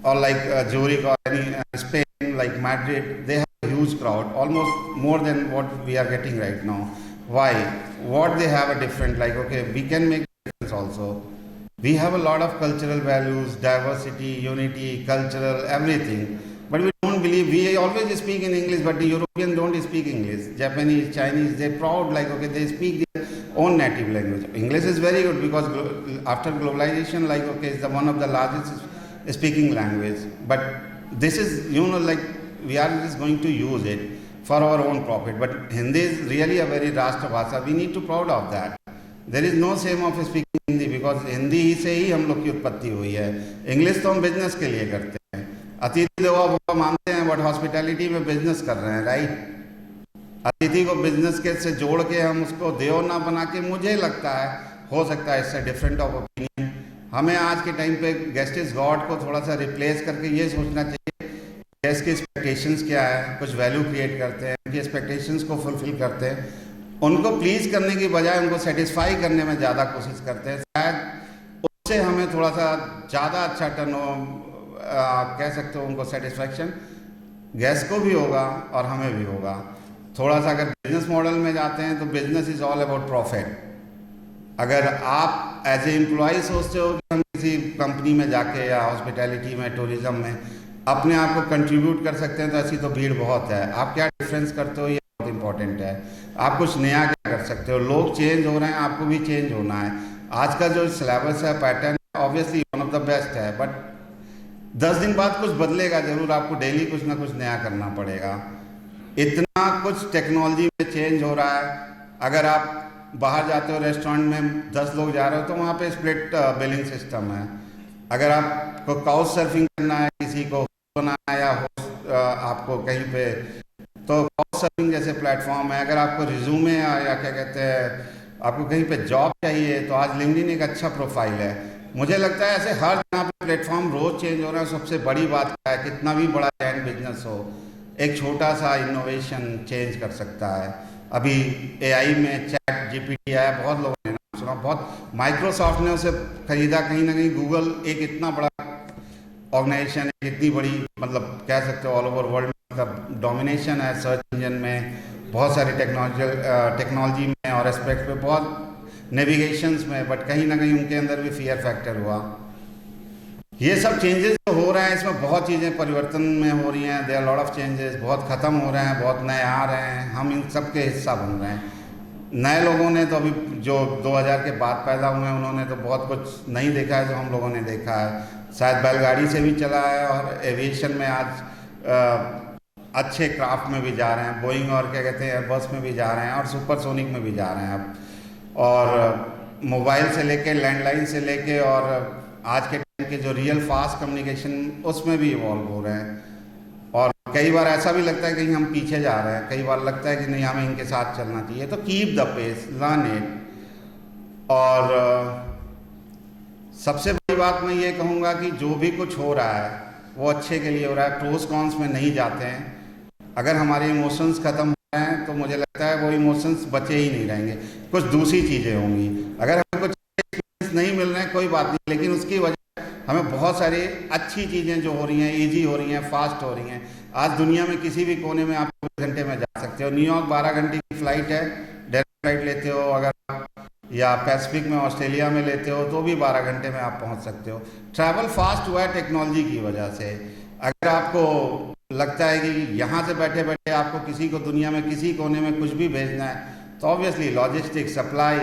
like Zurich or any Spain, like Madrid, they have a huge crowd, almost more than what we are getting right now. Why? What they have a different, like, okay, we can make a difference also. We have a lot of cultural values, diversity, unity, cultural, everything. But we don't believe, we always speak in English, but the Europeans don't speak English. Japanese, Chinese, they're proud, like, okay, they speak their own native language. English is very good because after globalization, like, okay, it's one of the largest speaking language. But this is, like, we are just going to use it for our own profit. But Hindi is really a very Rashtra Bhasha. We need to be proud of that. There is no shame of speaking Hindi because Hindi ही से ही हम लोग की उत्पत्ति हुई है. English तो हम business के लिए करते हैं. अतिथि देवो भव मानते हैं, बट हॉस्पिटैलिटी में बिजनेस कर रहे हैं, राइट? अतिथि को बिजनेस के से जोड़ के हम उसको देव ना बना के, मुझे लगता है, हो सकता है इससे डिफरेंट ऑफ ओपिनियन. हमें आज के टाइम पे गेस्ट इज गॉड को थोड़ा सा रिप्लेस करके ये सोचना चाहिए, गेस्ट की एक्सपेक्टेशंस क्या है, कुछ वैल्यू क्रिएट करते हैं, उनकी एक्सपेक्टेशंस को फुलफिल करते हैं, उनको प्लीज़ करने की बजाय उनको सेटिस्फाई करने में ज़्यादा कोशिश करते हैं. शायद उससे हमें थोड़ा सा ज़्यादा अच्छा कह सकते हो, उनको सेटिस्फैक्शन गेस्ट को भी होगा और हमें भी होगा. थोड़ा सा अगर बिजनेस मॉडल में जाते हैं तो business is all about profit. अगर आप एज ए एम्प्लॉय सोचते हो कि हम किसी कंपनी में जाके या हॉस्पिटैलिटी में, टूरिज्म में अपने आप को कंट्रीब्यूट कर सकते हैं, तो ऐसी तो भीड़ बहुत है. आप क्या डिफरेंस करते हो, ये बहुत इंपॉर्टेंट है. आप कुछ नया क्या कर सकते हो. लोग चेंज हो रहे हैं, आपको भी चेंज होना है. आज का जो सिलेबस है, pattern, obviously one of the best है, बट 10 दिन बाद कुछ बदलेगा जरूर. आपको डेली कुछ ना कुछ नया करना पड़ेगा. इतना कुछ टेक्नोलॉजी में चेंज हो रहा है. अगर आप बाहर जाते हो, रेस्टोरेंट में 10 लोग जा रहे हो, तो वहाँ पे स्प्लिट बिलिंग सिस्टम है. अगर आपको काउच सर्फिंग करना है, किसी को बनाना है, या आपको कहीं पे, तो काउच सर्फिंग जैसे प्लेटफॉर्म है. अगर आपको रिज्यूमे या क्या कहते हैं, आपको कहीं पे जॉब चाहिए, तो आज लिंक्डइन एक अच्छा प्रोफाइल है. मुझे लगता है ऐसे हर जगह पे प्लेटफॉर्म रोज चेंज हो रहा है। सबसे बड़ी बात क्या है, कितना भी बड़ा ब्रांड बिजनेस हो, एक छोटा सा इनोवेशन चेंज कर सकता है। अभी एआई में चैट जीपीटी आया, बहुत लोगों ने नाम सुना, बहुत माइक्रोसॉफ्ट ने उसे खरीदा। कहीं ना कहीं गूगल एक इतना बड़ा ऑर्गेनाइजेशन है, इतनी बड़ी, मतलब कह सकते हो ऑल ओवर वर्ल्ड में का डोमिनेशन है सर्च इंजन में, बहुत सारी टेक्नोलॉजी में और एस्पेक्ट पे, बहुत नेविगेशंस में, बट कहीं ना कहीं उनके अंदर भी फियर फैक्टर हुआ। ये सब चेंजेस जो हो रहे हैं, इसमें बहुत चीज़ें परिवर्तन में हो रही हैं। देयर लॉट ऑफ चेंजेस, बहुत ख़त्म हो रहे हैं, बहुत नए आ रहे हैं, हम इन सब के हिस्सा बन रहे हैं। नए लोगों ने तो अभी जो 2000 के बाद पैदा हुए हैं, उन्होंने तो बहुत कुछ नहीं देखा है जो हम लोगों ने देखा है। शायद बैलगाड़ी से भी चला है, और एविएशन में आज अच्छे क्राफ्ट में भी जा रहे हैं, बोइंग और क्या कहते हैं एयरबस में भी जा रहे हैं, और सुपरसोनिक में भी जा रहे हैं अब। और मोबाइल से लेके, लैंडलाइन से लेके, और आज के टाइम के जो रियल फास्ट कम्युनिकेशन, उसमें भी इवॉल्व हो रहे हैं। और कई बार ऐसा भी लगता है कि हम पीछे जा रहे हैं, कई बार लगता है कि नहीं हमें इनके साथ चलना चाहिए। तो keep the pace, learn it. और सबसे बड़ी बात मैं ये कहूँगा कि जो भी कुछ हो रहा है वो अच्छे के लिए हो रहा है, प्रोस कॉन्स में नहीं जाते हैं। अगर हमारे इमोशंस ख़त्म हो रहे हैं तो मुझे लगता है वो इमोशंस बचे ही नहीं रहेंगे, कुछ दूसरी चीज़ें होंगी। अगर हमें कुछ एक्सपीरियंस नहीं मिल रहे हैं कोई बात नहीं, लेकिन उसकी वजह हमें बहुत सारी अच्छी चीज़ें जो हो रही हैं, ईजी हो रही हैं, फास्ट हो रही हैं। आज दुनिया में किसी भी कोने में आप 24 घंटे में जा सकते हो। न्यूयॉर्क 12 घंटे की फ़्लाइट है, डायरेक्ट फ्लाइट लेते हो अगर आप, या पैसिफिक में ऑस्ट्रेलिया में लेते हो तो भी 12 घंटे में आप पहुंच सकते हो। ट्रैवल फास्ट हुआ है टेक्नोलॉजी की वजह से। अगर आपको लगता है कि यहाँ से बैठे बैठे आपको किसी को दुनिया में किसी कोने में कुछ भी भेजना है, तो ऑब्वियसली लॉजिस्टिक्स, सप्लाई,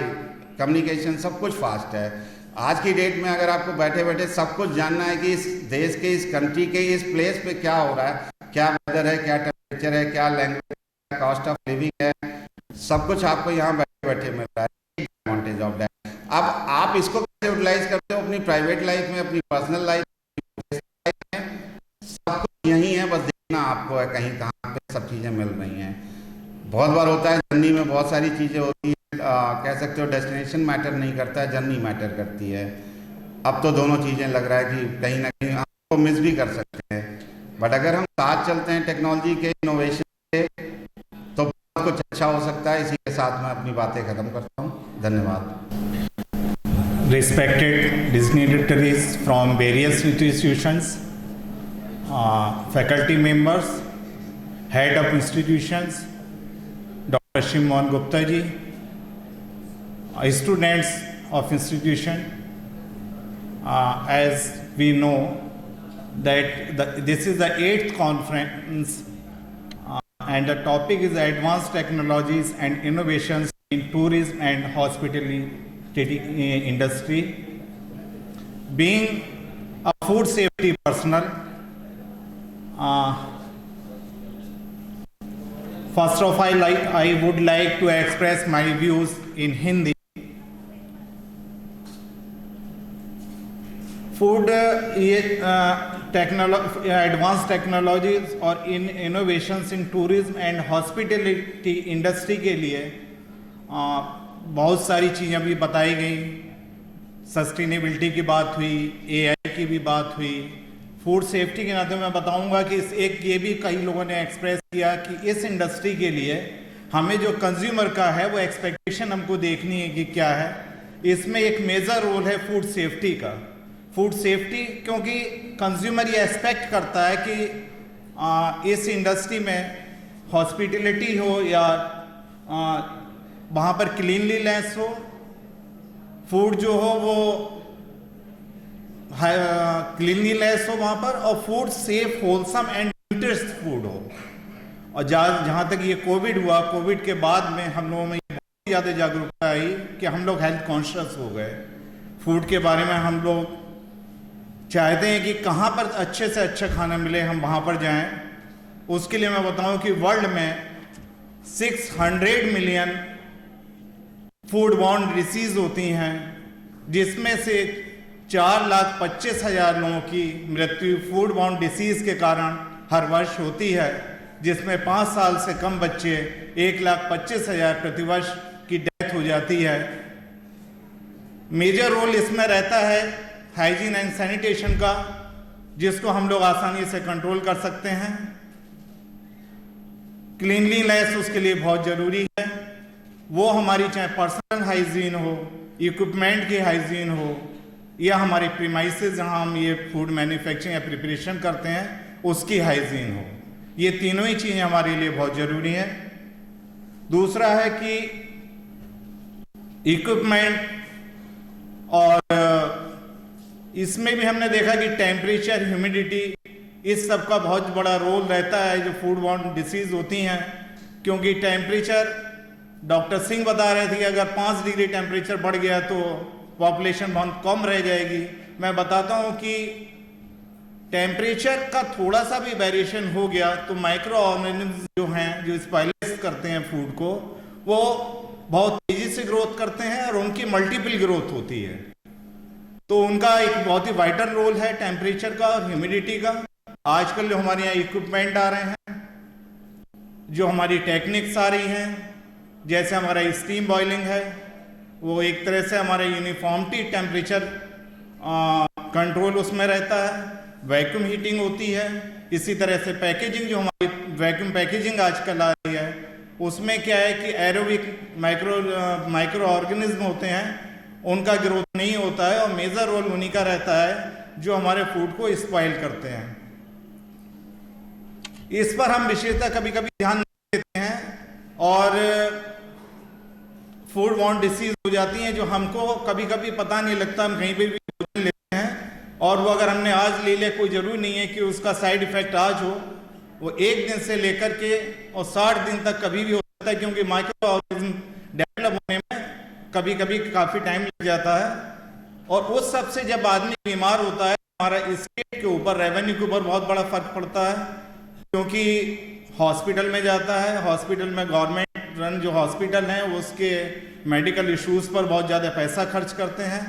कम्युनिकेशन सब कुछ फास्ट है। आज की डेट में अगर आपको बैठे बैठे सब कुछ जानना है कि इस देश के, इस कंट्री के, इस प्लेस पे क्या हो रहा है, क्या वेदर है, क्या टेम्परेचर है, क्या लैंग्वेज, क्या कॉस्ट ऑफ लिविंग है, सब कुछ आपको यहाँ बैठे बैठे मिल रहा है। Advantage of that. अब आप इसको कैसे यूटिलाइज करते हो अपनी प्राइवेट लाइफ में, अपनी पर्सनल लाइफ में, सब कुछ यही है, बस देखना आपको है कहीं कहाँ पे सब चीज़ें मिल रही हैं। बहुत बार होता है जर्नी में बहुत सारी चीज़ें होती हैं, कह सकते हो डेस्टिनेशन मैटर नहीं करता है, जर्नी मैटर करती है। अब तो दोनों चीज़ें लग रहा है कि कहीं ना कहीं आपको मिस भी कर सकते हैं, बट अगर हम साथ चलते हैं टेक्नोलॉजी के, इनोवेशन के, तो बहुत कुछ अच्छा हो सकता है। इसी के साथ मैं अपनी बातें ख़त्म करता हूँ। धन्यवाद। Respected dignitaries from various institutions, faculty members, head of institutions, Dr. Shiv Mohan Gupta ji, students of institution, as we know that this is the 8th conference and the topic is advanced technologies and innovations in tourism and hospitality industry. Being a food safety personnel, first of all, I would like to express my views in Hindi. Food advance technologies और innovations in tourism and hospitality industry के लिए बहुत सारी चीज़ें भी बताई गई। Sustainability की बात हुई, एआई की भी बात हुई। फूड सेफ्टी के नाते मैं बताऊंगा कि एक ये भी कई लोगों ने एक्सप्रेस किया कि इस इंडस्ट्री के लिए हमें जो कंज्यूमर का है वो एक्सपेक्टेशन हमको देखनी है कि क्या है। इसमें एक मेजर रोल है फूड सेफ्टी का। फूड सेफ्टी क्योंकि कंज्यूमर ये एक्सपेक्ट करता है कि इस इंडस्ट्री में हॉस्पिटलिटी हो या वहाँ पर क्लीनलीनेस हो, फूड जो हो वो क्लीनलीनेस हो वहाँ पर, और food safe, wholesome and nutritious food हो। और जहाँ तक ये कोविड हुआ, कोविड के बाद में हम लोगों में बहुत ज़्यादा जागरूकता आई कि हम लोग हेल्थ कॉन्शियस हो गए। फूड के बारे में हम लोग चाहते हैं कि कहाँ पर अच्छे से अच्छा खाना मिले, हम वहाँ पर जाएं। उसके लिए मैं बताऊं कि वर्ल्ड में 600 मिलियन फूड बॉर्न डिसीज होती हैं, जिसमें से 4,25,000 लोगों की मृत्यु फूड बॉर्न डिसीज के कारण हर वर्ष होती है, जिसमें 5 साल से कम बच्चे 1,25,000 प्रतिवर्ष की डेथ हो जाती है। मेजर रोल इसमें रहता है हाइजीन एंड सैनिटेशन का, जिसको हम लोग आसानी से कंट्रोल कर सकते हैं। क्लीनलीनेस उसके लिए बहुत ज़रूरी है। वो हमारी चाहे पर्सनल हाइजीन हो, इक्विपमेंट की हाइजीन हो, या हमारे प्रीमाइसेस जहाँ हम ये फूड मैन्युफैक्चरिंग या प्रिपरेशन करते हैं उसकी हाइजीन हो। ये तीनों ही चीज़ें हमारे लिए बहुत ज़रूरी हैं। दूसरा है कि इक्विपमेंट, और इसमें भी हमने देखा कि टेम्परेचर, ह्यूमिडिटी, इस सब का बहुत बड़ा रोल रहता है जो फूड बॉर्न डिसीज होती हैं। क्योंकि टेम्परेचर, डॉक्टर सिंह बता रहे थे कि अगर 5 डिग्री टेम्परेचर बढ़ गया तो पॉपुलेशन बहुत कम रह जाएगी। मैं बताता हूँ कि टेम्परेचर का थोड़ा सा भी वेरिएशन हो गया तो माइक्रो ऑर्गेनिज्म जो हैं, जो स्पाइलेस करते हैं फूड को, वो बहुत तेजी से ग्रोथ करते हैं और उनकी मल्टीपल ग्रोथ होती है। तो उनका एक बहुत ही वाइटल रोल है टेम्परेचर का और ह्यूमिडिटी का। आजकल जो हमारे यहाँ इक्विपमेंट आ रहे हैं, जो हमारी टेक्निक्स आ रही हैं, जैसे हमारा स्टीम बॉइलिंग है, वो एक तरह से हमारा यूनिफॉर्मिटी टेम्परेचर कंट्रोल उसमें रहता है। वैक्यूम हीटिंग होती है। इसी तरह से पैकेजिंग, जो हमारी वैक्यूम पैकेजिंग आजकल आ रही है, उसमें क्या है कि एरोबिक माइक्रो ऑर्गेनिज्म होते हैं, उनका ग्रोथ नहीं होता है और मेजर रोल उन्हीं का रहता है जो हमारे फूड को स्पॉइल करते हैं। इस पर हम विशेषतः कभी कभी ध्यान नहीं देते हैं और फूड बॉर्न डिसीज हो जाती हैं जो हमको कभी कभी पता नहीं लगता। हम कहीं पर भी भोजन लेते हैं और वो अगर हमने आज ले लिया, कोई जरूरी नहीं है कि उसका साइड इफेक्ट आज हो। वो 1 दिन से लेकर के और 60 दिन तक कभी भी हो सकता है, क्योंकि माइक्रो ऑर्गेनिज्म डेवलप होने में कभी कभी काफ़ी टाइम लग जाता है। और उस सब से जब आदमी बीमार होता है, हमारा स्टेट के ऊपर, रेवेन्यू के ऊपर बहुत बड़ा फर्क पड़ता है, क्योंकि हॉस्पिटल में जाता है। हॉस्पिटल में गवर्नमेंट रन जो हॉस्पिटल हैं वो उसके मेडिकल इश्यूज पर बहुत ज़्यादा पैसा खर्च करते हैं।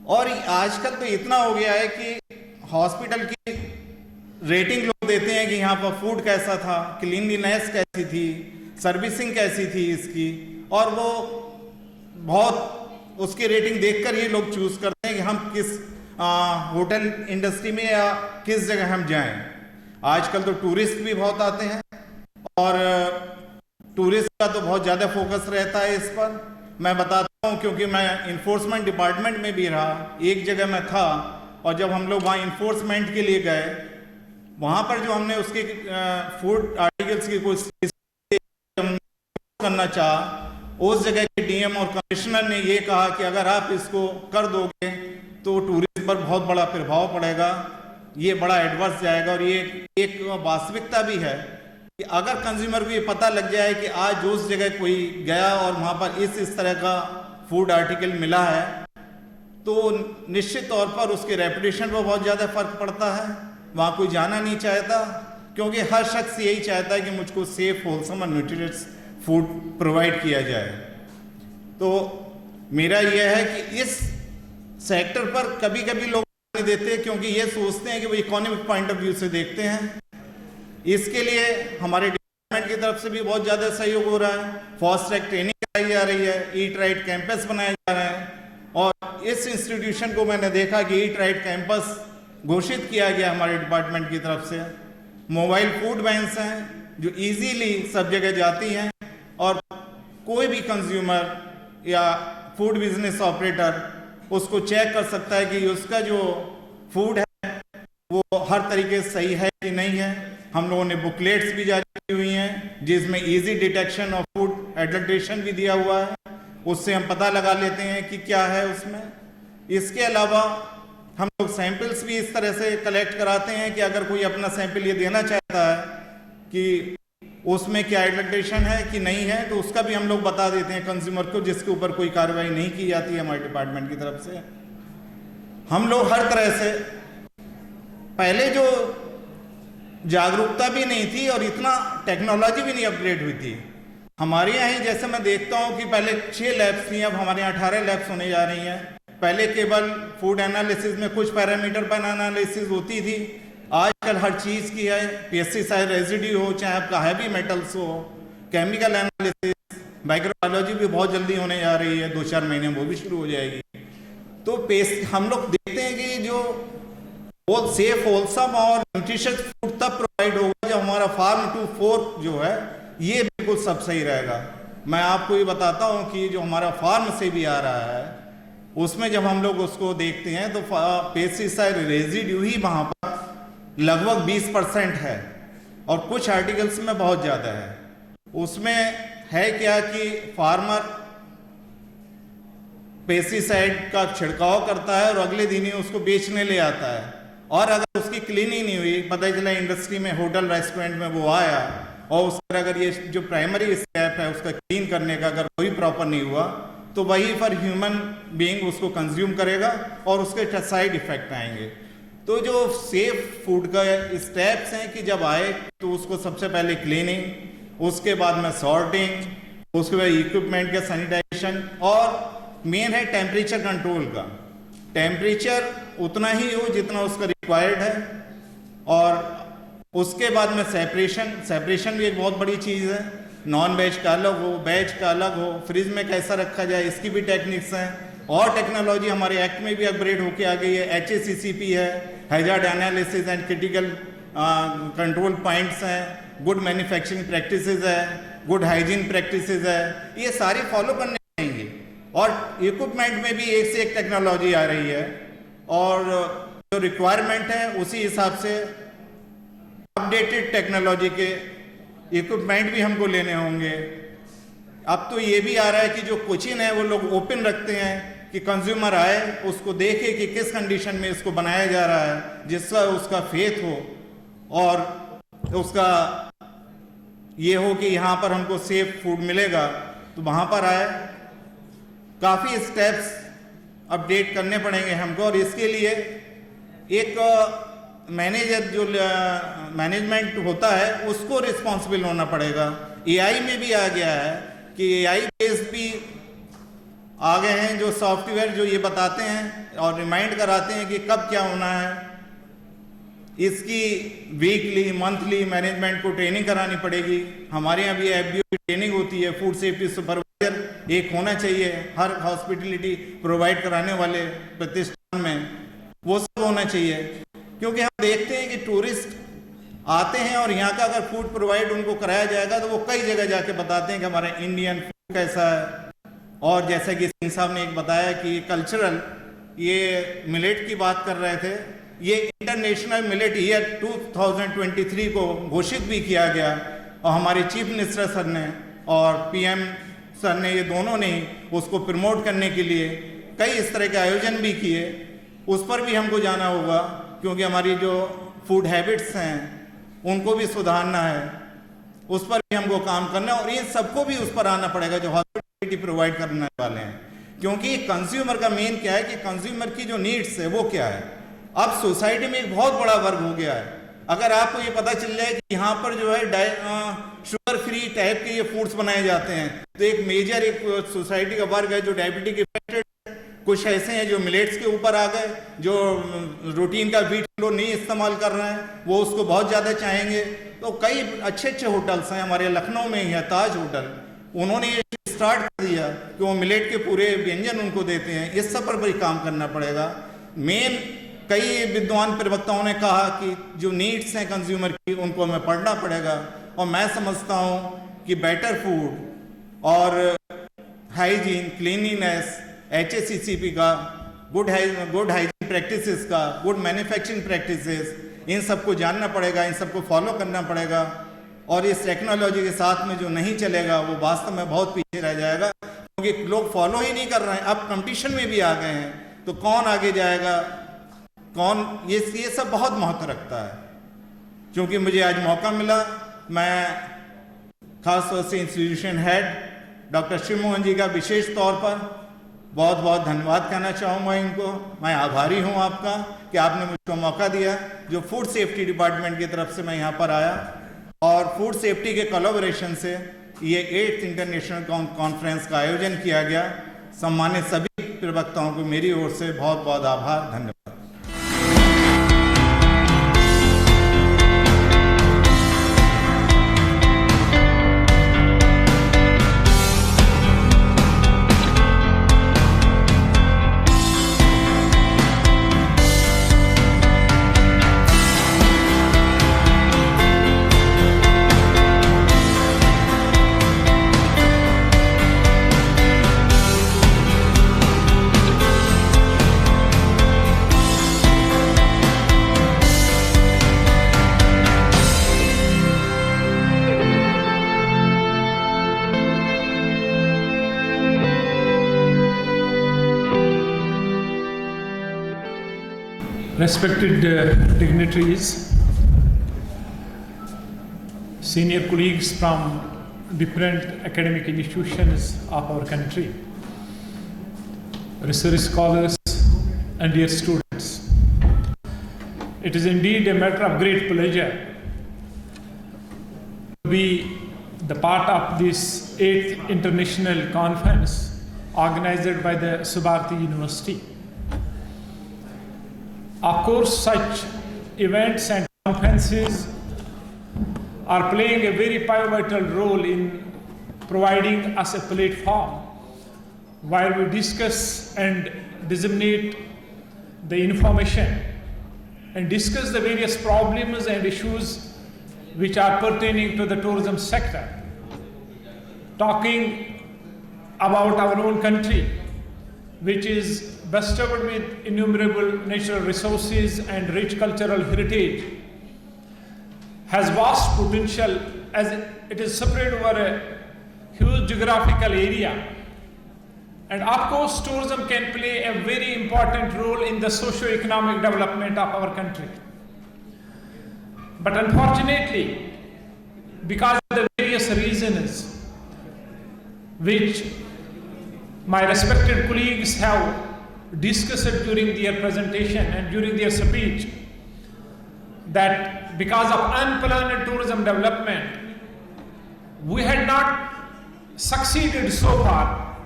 और आजकल तो इतना हो गया है कि हॉस्पिटल की रेटिंग लोग देते हैं कि यहाँ पर फूड कैसा था, क्लीनलीनेस कैसी थी, सर्विसिंग कैसी थी इसकी, और वो बहुत उसकी रेटिंग देखकर ये लोग चूज करते हैं कि हम किस होटल इंडस्ट्री में या किस जगह हम जाएं। आजकल तो टूरिस्ट भी बहुत आते हैं और टूरिस्ट का तो बहुत ज़्यादा फोकस रहता है इस पर। मैं बताता हूँ, क्योंकि मैं इन्फोर्समेंट डिपार्टमेंट में भी रहा। एक जगह मैं था और जब हम लोग वहाँ इन्फोर्समेंट के लिए गए, वहाँ पर जो हमने उसके फूड आर्टिकल्स की कोई करना चाहा, उस जगह के डीएम और कमिश्नर ने ये कहा कि अगर आप इसको कर दोगे तो टूरिज्म पर बहुत बड़ा प्रभाव पड़ेगा, ये बड़ा एडवर्स जाएगा। और ये एक वास्तविकता भी है कि अगर कंज्यूमर को ये पता लग जाए कि आज उस जगह कोई गया और वहाँ पर इस तरह का फूड आर्टिकल मिला है, तो निश्चित तौर पर उसके रेपुटेशन पर बहुत ज़्यादा फर्क पड़ता है। वहाँ कोई जाना नहीं चाहता, क्योंकि हर शख्स यही चाहता है कि मुझको सेफ, होलसम और न्यूट्रिशियस फूड प्रोवाइड किया जाए। तो मेरा यह है कि इस सेक्टर पर कभी कभी लोग नहीं देते, क्योंकि ये सोचते हैं कि वो इकोनॉमिक पॉइंट ऑफ व्यू से देखते हैं। इसके लिए हमारे डिपार्टमेंट की तरफ से भी बहुत ज़्यादा सहयोग हो रहा है। फास्ट ट्रैक ट्रेनिंग कराई जा रही है, ईट राइट कैंपस बनाए जा रहे हैं। और इस इंस्टीट्यूशन को मैंने देखा कि ईट राइट कैंपस घोषित किया गया हमारे डिपार्टमेंट की तरफ से। मोबाइल फूड वैन्स हैं जो इजीली सब जगह जाती हैं और कोई भी कंज्यूमर या फूड बिजनेस ऑपरेटर उसको चेक कर सकता है कि उसका जो फूड है वो हर तरीके से सही है कि नहीं है। हम लोगों ने बुकलेट्स भी जारी की हुई हैं जिसमें easy detection of food adulteration भी दिया हुआ है, उससे हम पता लगा लेते हैं कि क्या है उसमें। इसके अलावा हम लोग सैंपल्स भी इस तरह से कलेक्ट कराते हैं कि अगर कोई अपना सैंपल ये देना चाहता है कि उसमें क्या एडल्ट्रेशन है कि नहीं है, तो उसका भी हम लोग बता देते हैं कंज्यूमर को, जिसके ऊपर कोई कार्रवाई नहीं की जाती है हमारे डिपार्टमेंट की तरफ से। हम लोग हर तरह से, पहले जो जागरूकता भी नहीं थी और इतना टेक्नोलॉजी भी नहीं अपग्रेड हुई थी हमारे यहाँ ही, जैसे मैं देखता हूँ कि पहले 6 लैब्स थी, अब हमारे यहाँ 18 लैब्स होने जा रही हैं। पहले केवल फूड एनालिसिस में कुछ पैरामीटर पर एनालिसिस होती थी, आजकल हर चीज़ की है। पेस्टिसाइड रेजिड्यू हो, चाहे आपका हैवी मेटल्स हो, केमिकल एनालिसिस, माइक्रोबायोलॉजी भी बहुत जल्दी होने जा रही है, 2-4 महीने में वो भी शुरू हो जाएगी। तो हम लोग देखते हैं कि जो बहुत सेफ होलसम और न्यूट्रिशियस फूड तब प्रोवाइड होगा जब हमारा फार्म टू फोर्क जो है ये बिल्कुल सब सही रहेगा। मैं आपको ये बताता हूँ कि जो हमारा फार्म से भी आ रहा है उसमें जब हम लोग उसको देखते हैं तो पेस्टिसाइड रेजिड्यू ही वहाँ पर लगभग 20% है और कुछ आर्टिकल्स में बहुत ज़्यादा है। उसमें है क्या कि फार्मर पेस्टिसाइड का छिड़काव करता है और अगले दिन ही उसको बेचने ले आता है, और अगर उसकी क्लीनिंग नहीं हुई, पता चला इंडस्ट्री में होटल रेस्टोरेंट में वो आया और उसका अगर ये जो प्राइमरी स्टेप है उसका क्लीन करने का अगर कोई प्रॉपर नहीं हुआ तो वही पर ह्यूमन बीइंग उसको कंज्यूम करेगा और उसके साइड इफेक्ट आएंगे। तो जो सेफ फूड का स्टेप्स हैं कि जब आए तो उसको सबसे पहले क्लीनिंग, उसके बाद में सॉर्टिंग, उसके बाद इक्विपमेंट का सैनिटाइजेशन और मेन है टेम्परेचर कंट्रोल का। टेम्परेचर उतना ही हो जितना उसका रिक्वायर्ड है, और उसके बाद में सेपरेशन भी एक बहुत बड़ी चीज़ है। नॉन वेज का अलग हो, वेज का अलग हो, फ्रिज में कैसा रखा जाए इसकी भी टेक्निक्स हैं, और टेक्नोलॉजी हमारे एक्ट में भी अपग्रेड होके आ गई है। HACCP है, hazard analysis and critical control points हैं, गुड मैन्युफैक्चरिंग प्रैक्टिसेस है, गुड हाइजीन प्रैक्टिसेस है, ये सारी फॉलो करने चाहिए। और इक्विपमेंट में भी एक से एक टेक्नोलॉजी आ रही है और जो रिक्वायरमेंट है उसी हिसाब से अपडेटेड टेक्नोलॉजी के इक्विपमेंट भी हमको लेने होंगे। अब तो ये भी आ रहा है कि जो किचन है वो लोग ओपन रखते हैं कि कंज्यूमर आए उसको देखे कि किस कंडीशन में इसको बनाया जा रहा है, जिसका उसका फेथ हो और उसका ये हो कि यहाँ पर हमको सेफ फूड मिलेगा, तो वहाँ पर आए। काफ़ी स्टेप्स अपडेट करने पड़ेंगे हमको, और इसके लिए एक मैनेजर जो मैनेजमेंट होता है उसको रिस्पॉन्सिबल होना पड़ेगा। AI में भी आ गया है कि AI बेस्ड भी आ गए हैं जो सॉफ्टवेयर जो ये बताते हैं और रिमाइंड कराते हैं कि कब क्या होना है। इसकी वीकली मंथली मैनेजमेंट को ट्रेनिंग करानी पड़ेगी। हमारे यहाँ भी FBO की ट्रेनिंग होती है, फूड सेफ्टी सुपरवाइजर एक होना चाहिए हर हॉस्पिटलिटी प्रोवाइड कराने वाले प्रतिष्ठान में, वो सब होना चाहिए। क्योंकि हम देखते हैं कि टूरिस्ट आते हैं और यहाँ का अगर फूड प्रोवाइड उनको कराया जाएगा तो वो कई जगह जाके बताते हैं कि हमारा इंडियन फूड कैसा है। और जैसा कि सिंह साहब ने एक बताया कि कल्चरल, ये मिलेट की बात कर रहे थे, ये इंटरनेशनल मिलेट ईयर 2023 को घोषित भी किया गया, और हमारे चीफ मिनिस्टर सर ने और PM सर ने, ये दोनों ने उसको प्रमोट करने के लिए कई इस तरह के आयोजन भी किए। उस पर भी हमको जाना होगा क्योंकि हमारी जो फूड हैबिट्स हैं उनको भी सुधारना है, उस पर भी हमको काम करना है, और इन सबको भी उस पर आना पड़ेगा जो हॉस्पिटलिटी प्रोवाइड करने वाले हैं। क्योंकि कंज्यूमर का मेन क्या है कि कंज्यूमर की जो नीड्स है वो क्या है। अब सोसाइटी में एक बहुत बड़ा वर्ग हो गया है। अगर आपको ये पता चल जाए कि यहाँ पर जो है शुगर फ्री टाइप के ये फूड्स बनाए जाते हैं, तो एक मेजर एक सोसाइटी का वर्ग है जो डायबिटिक इफेक्टेड, कुछ ऐसे हैं जो मिलेट्स के ऊपर आ गए, जो रूटीन का व्हीट फ्लोर नहीं इस्तेमाल कर रहे हैं, वो उसको बहुत ज़्यादा चाहेंगे। तो कई अच्छे अच्छे होटल्स हैं, हमारे लखनऊ में ही है ताज होटल, उन्होंने ये स्टार्ट कर दिया कि वो मिलेट के पूरे व्यंजन उनको देते हैं। इस सब पर भी काम करना पड़ेगा। मेन कई विद्वान प्रवक्ताओं ने कहा कि जो नीड्स हैं कंज्यूमर की उनको हमें पढ़ना पड़ेगा, और मैं समझता हूँ कि बेटर फूड और हाइजीन, क्लीनिनेस, HACCP का, गुड हाइजीन प्रैक्टिसेस का, गुड मैन्युफैक्चरिंग प्रैक्टिसेस, इन सबको जानना पड़ेगा, इन सबको फॉलो करना पड़ेगा। और इस टेक्नोलॉजी के साथ में जो नहीं चलेगा वो वास्तव में बहुत पीछे रह जाएगा, क्योंकि लोग फॉलो ही नहीं कर रहे हैं। अब कंपटीशन में भी आ गए हैं, तो कौन आगे जाएगा, कौन, ये सब बहुत महत्व रखता है। क्योंकि मुझे आज मौका मिला, मैं खास तौर से institution head doctor Shiv Mohan ji का विशेष तौर पर बहुत बहुत धन्यवाद कहना चाहूँगा इनको। मैं आभारी हूँ आपका कि आपने मुझको मौका दिया। जो फूड सेफ्टी डिपार्टमेंट की तरफ से मैं यहाँ पर आया, और फूड सेफ्टी के कोलैबोरेशन से ये 8th इंटरनेशनल कॉन्फ्रेंस का आयोजन किया गया। सम्मानित सभी प्रवक्ताओं को मेरी ओर से बहुत बहुत आभार, धन्यवाद। respected dignitaries, senior colleagues from different academic institutions of our country, research scholars, and dear students. It is indeed a matter of great pleasure to be the part of this 8th International Conference organized by the Subharti University. Of course, such events and conferences are playing a very pivotal role in providing us a platform where we discuss and disseminate the information and discuss the various problems and issues which are pertaining to the tourism sector. Talking about our own country, which is bestowed with innumerable natural resources and rich cultural heritage, has vast potential as it is spread over a huge geographical area. And of course, tourism can play a very important role in the socio-economic development of our country. But unfortunately, because of the various reasons which my respected colleagues have discussed during their presentation and during their speech, that because of unplanned tourism development, we had not succeeded so far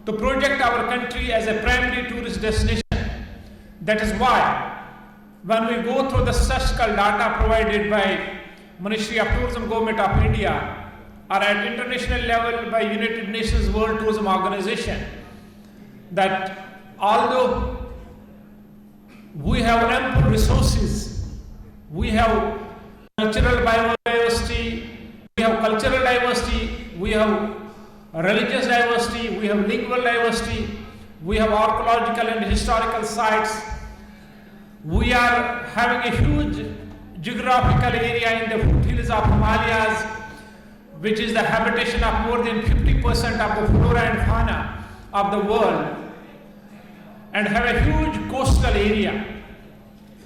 to project our country as a primary tourist destination. That is why when we go through the statistical data provided by Ministry of Tourism, Government of India, or at international level by United Nations World Tourism Organization, that although we have ample resources, we have cultural biodiversity, we have cultural diversity, we have religious diversity, we have lingual diversity, we have archaeological and historical sites, we are having a huge geographical area in the foothills of Himalayas, which is the habitation of more than 50% of the flora and fauna of the world, and have a huge coastal area.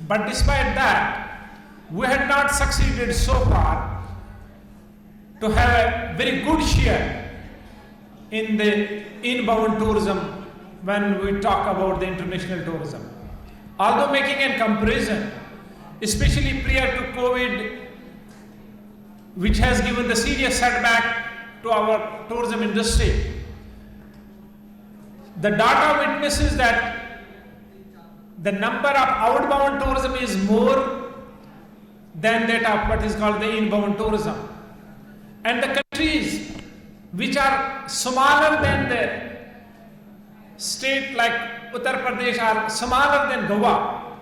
But despite that, we had not succeeded so far to have a very good share in the inbound tourism when we talk about the international tourism. Although making a comparison, especially prior to COVID, which has given the serious setback to our tourism industry, the data witnesses that the number of outbound tourism is more than that of what is called the inbound tourism. And the countries which are smaller than the state like Uttar Pradesh or smaller than Goa,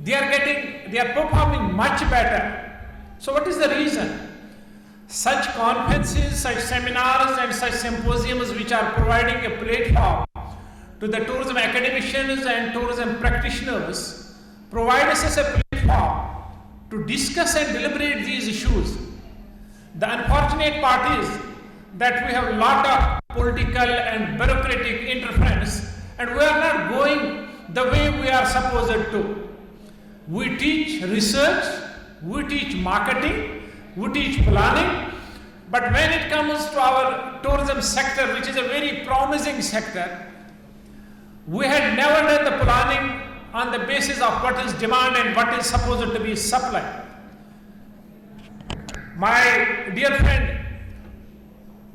they are performing much better. So what is the reason? Such conferences, such seminars and such symposiums which are providing a platform to the tourism academicians and tourism practitioners provide us a platform to discuss and deliberate these issues. The unfortunate part is that we have a lot of political and bureaucratic interference and we are not going the way we are supposed to. We teach research, we teach marketing, we teach planning, but when it comes to our tourism sector, which is a very promising sector, we had never done the planning on the basis of what is demand and what is supposed to be supply. My dear friend,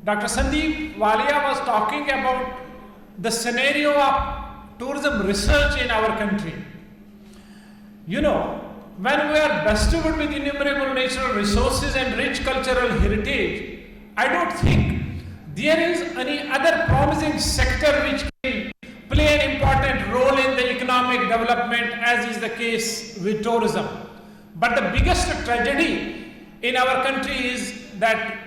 Dr. Sandeep Walia was talking about the scenario of tourism research in our country. You know, when we are bestowed with innumerable natural resources and rich cultural heritage, I don't think there is any other promising sector which can play an important role in the economic development as is the case with tourism. But the biggest tragedy in our country is that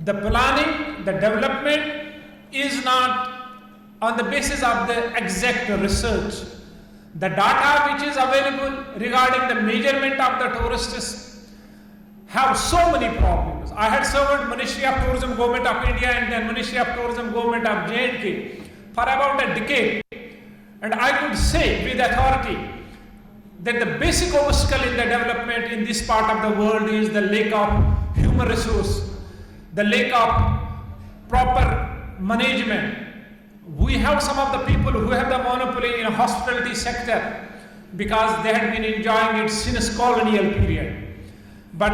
the planning, the development is not on the basis of the exact research. The data which is available regarding the measurement of the tourists have so many problems. I had served Ministry of Tourism, Government of India and then Ministry of Tourism, Government of J&K for about a decade. And I could say with authority that the basic obstacle in the development in this part of the world is the lack of human resource, the lack of proper management. We have some of the people who have the monopoly in the hospitality sector because they had been enjoying it since colonial period. But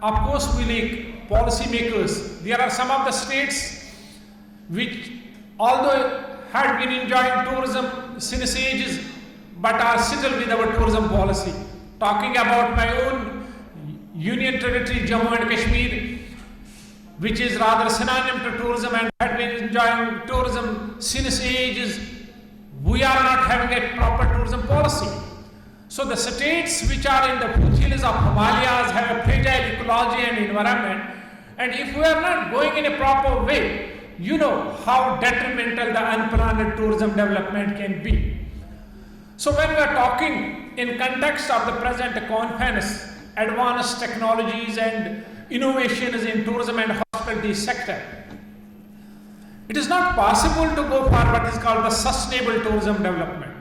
of course we lack policy makers. There are some of the states which, although had been enjoying tourism since ages, but are still with our tourism policy. Talking about my own union territory, Jammu and Kashmir, which is rather synonym to tourism and had been enjoying tourism since ages, we are not having a proper tourism policy. So the states which are in the foothills of Himalayas have a fragile ecology and environment, and if we are not going in a proper way, you know how detrimental the unplanned tourism development can be. So when we are talking in context of the present conference, advanced technologies and innovations in tourism and hospitality sector, it is not possible to go for what is called the sustainable tourism development.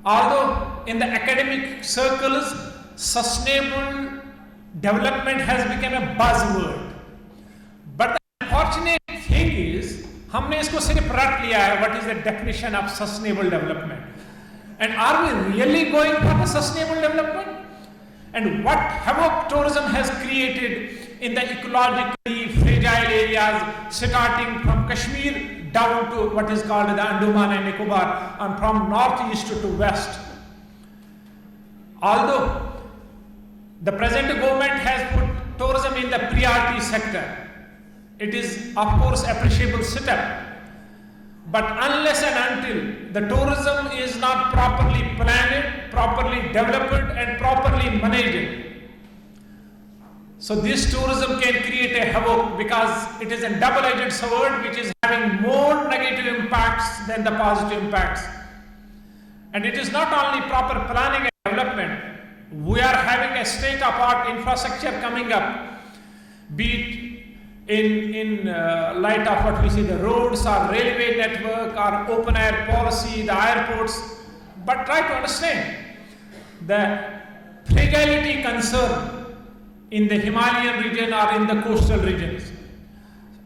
Although in the academic circles, sustainable development has become a buzzword. But the unfortunate thing is, हमने इसको सिर्फ रट लिया है, what is the definition of sustainable development? And are we really going for the sustainable development? And what havoc tourism has created in the ecologically fragile areas, starting from Kashmir down to what is called the Andaman and Nicobar, and from northeast to west. Although the present government has put tourism in the priority sector, it is of course appreciable step. But unless and until the tourism is not properly planned, properly developed and properly managed, so this tourism can create a havoc because it is a double-edged sword which is having more negative impacts than the positive impacts. And it is not only proper planning and development, we are having a state-of-art infrastructure coming up, be it in light of what we see, the roads or railway network or open air policy, the airports, but try to understand the fragility concern in the Himalayan region or in the coastal regions.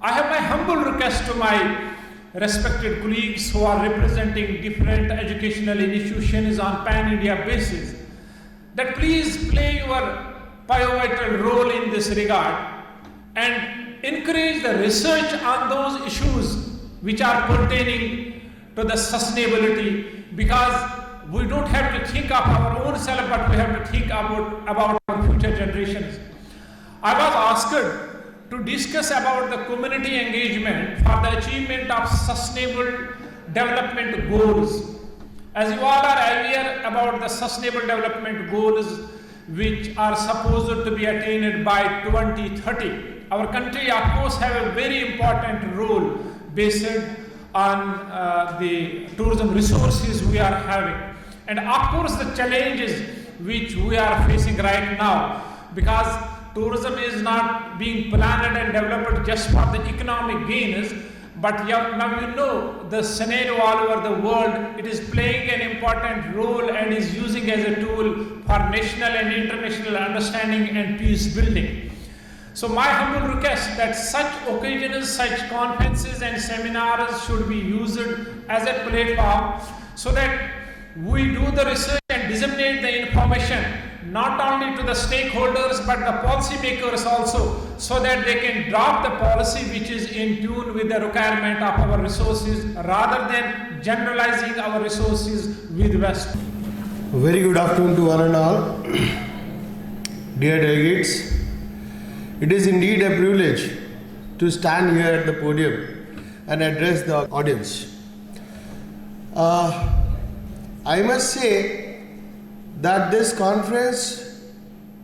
I have my humble request to my respected colleagues who are representing different educational institutions on pan-India basis, that please play your pivotal role in this regard and encourage the research on those issues which are pertaining to the sustainability, because we don't have to think of our own self, but we have to think about our future generations. I was asked to discuss about the community engagement for the achievement of sustainable development goals. As you all are aware about the sustainable development goals which are supposed to be attained by 2030. Our country, of course, have a very important role based on the tourism resources we are having. And of course, the challenges which we are facing right now, because tourism is not being planned and developed just for the economic gains, but now you know the scenario all over the world, it is playing an important role and is using as a tool for national and international understanding and peace building. So my humble request that such occasions, such conferences and seminars should be used as a platform so that we do the research and disseminate the information not only to the stakeholders but the policy makers also, so that they can draft the policy which is in tune with the requirement of our resources rather than generalizing our resources with West. Very good afternoon to one and all. Dear delegates, it is indeed a privilege to stand here at the podium and address the audience. I must say that this conference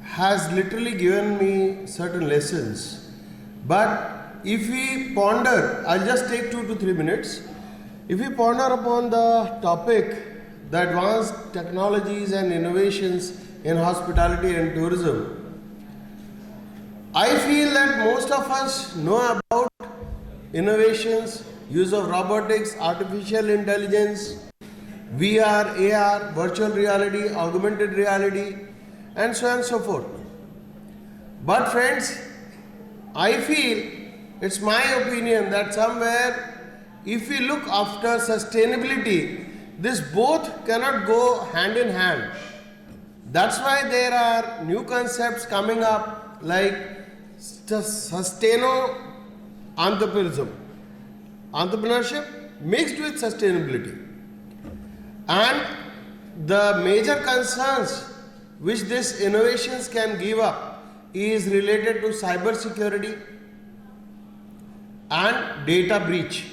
has literally given me certain lessons. But if we ponder, I'll just take 2 to 3 minutes. If we ponder upon the topic, the advanced technologies and innovations in hospitality and tourism, I feel that most of us know about innovations, use of robotics, artificial intelligence, VR, AR, virtual reality, augmented reality, and so on and so forth. But friends, I feel, it's my opinion that somewhere, if we look after sustainability, this both cannot go hand in hand. That's why there are new concepts coming up like sustaino-entrepreneurship, entrepreneurship mixed with sustainability. And the major concerns which these innovations can give up is related to cyber security and data breach.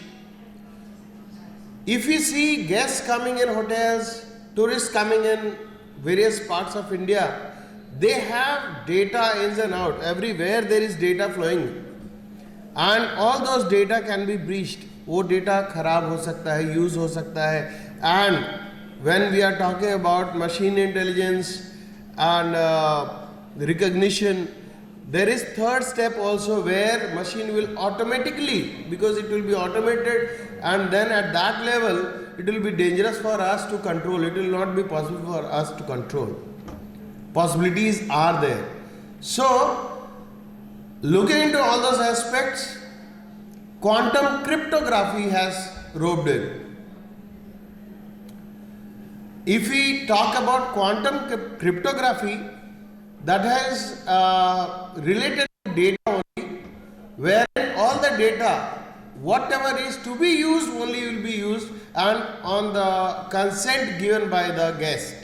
If we see guests coming in hotels, tourists coming in various parts of India, they have data ins and out. Everywhere there is data flowing. And all those data can be breached. वो data खराब हो सकता है, use हो सकता है. And when we are talking about machine intelligence and recognition, there is third step also where machine will automatically, because it will be automated, and then at that level it will be dangerous for us to control. It will not be possible for us to control. Possibilities are there. So, looking into all those aspects, quantum cryptography has roped in. If we talk about quantum cryptography, that has related data only, where all the data, whatever is to be used only will be used, and on the consent given by the guest.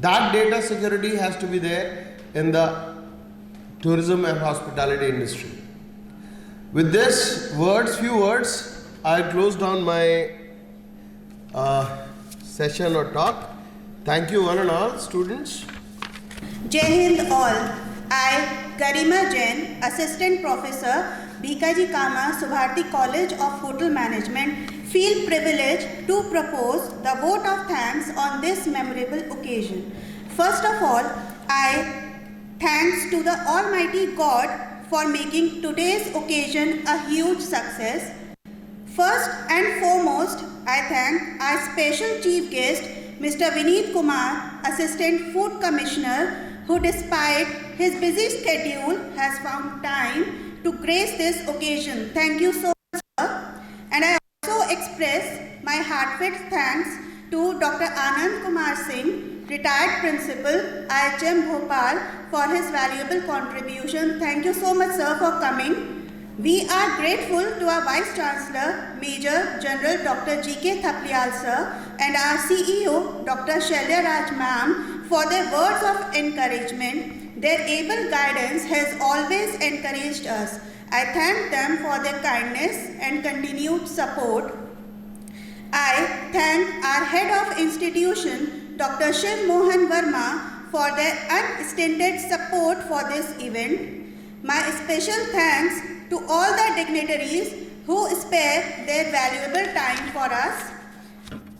That data security has to be there in the tourism and hospitality industry. With this few words, I close down my session or talk. Thank you one and all students. Jai Hind all. I, Garima Jain, Assistant Professor, Bhikaji Cama, Subharti College of Hotel Management, feel privileged to propose the vote of thanks on this memorable occasion. First of all, I thanks to the Almighty God for making today's occasion a huge success. First and foremost, I thank our special chief guest, Mr. Vineet Kumar, Assistant Food Commissioner, who despite his busy schedule has found time to grace this occasion. Thank you so much, sir. And I also express my heartfelt thanks to Dr. Anand Kumar Singh, retired principal, IHM Bhopal, for his valuable contribution. Thank you so much, sir, for coming. We are grateful to our Vice Chancellor, Major General Dr. G.K. Thapliyal, sir, and our CEO, Dr. Shailya Raj ma'am, for their words of encouragement. Their able guidance has always encouraged us. I thank them for their kindness and continued support. I thank our head of institution, Dr. Shiv Mohan Verma, for their unstinted support for this event. My special thanks to all the dignitaries who spare their valuable time for us.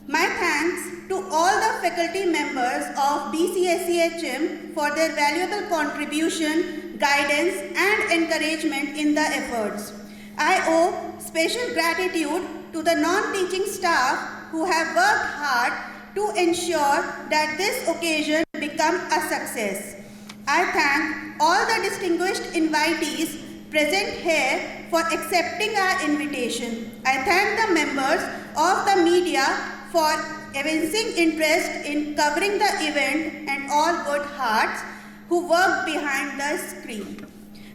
My thanks to all the faculty members of BCSCHM for their valuable contribution, guidance and encouragement in the efforts. I owe special gratitude to the non-teaching staff who have worked hard to ensure that this occasion become a success. I thank all the distinguished invitees present here for accepting our invitation. I thank the members of the media for evincing interest in covering the event and all good hearts who work behind the screen.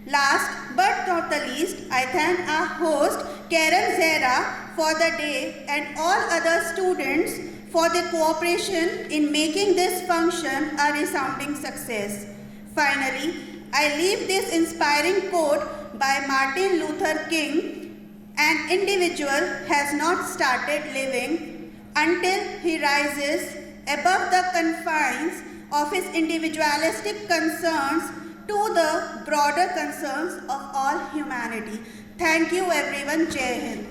Last but not the least, I thank our host Karen Zera for the day and all other students for their cooperation in making this function a resounding success. Finally, I leave this inspiring quote by Martin Luther King: "An individual has not started living until he rises above the confines of his individualistic concerns to the broader concerns of all humanity." Thank you everyone. Jai Hind.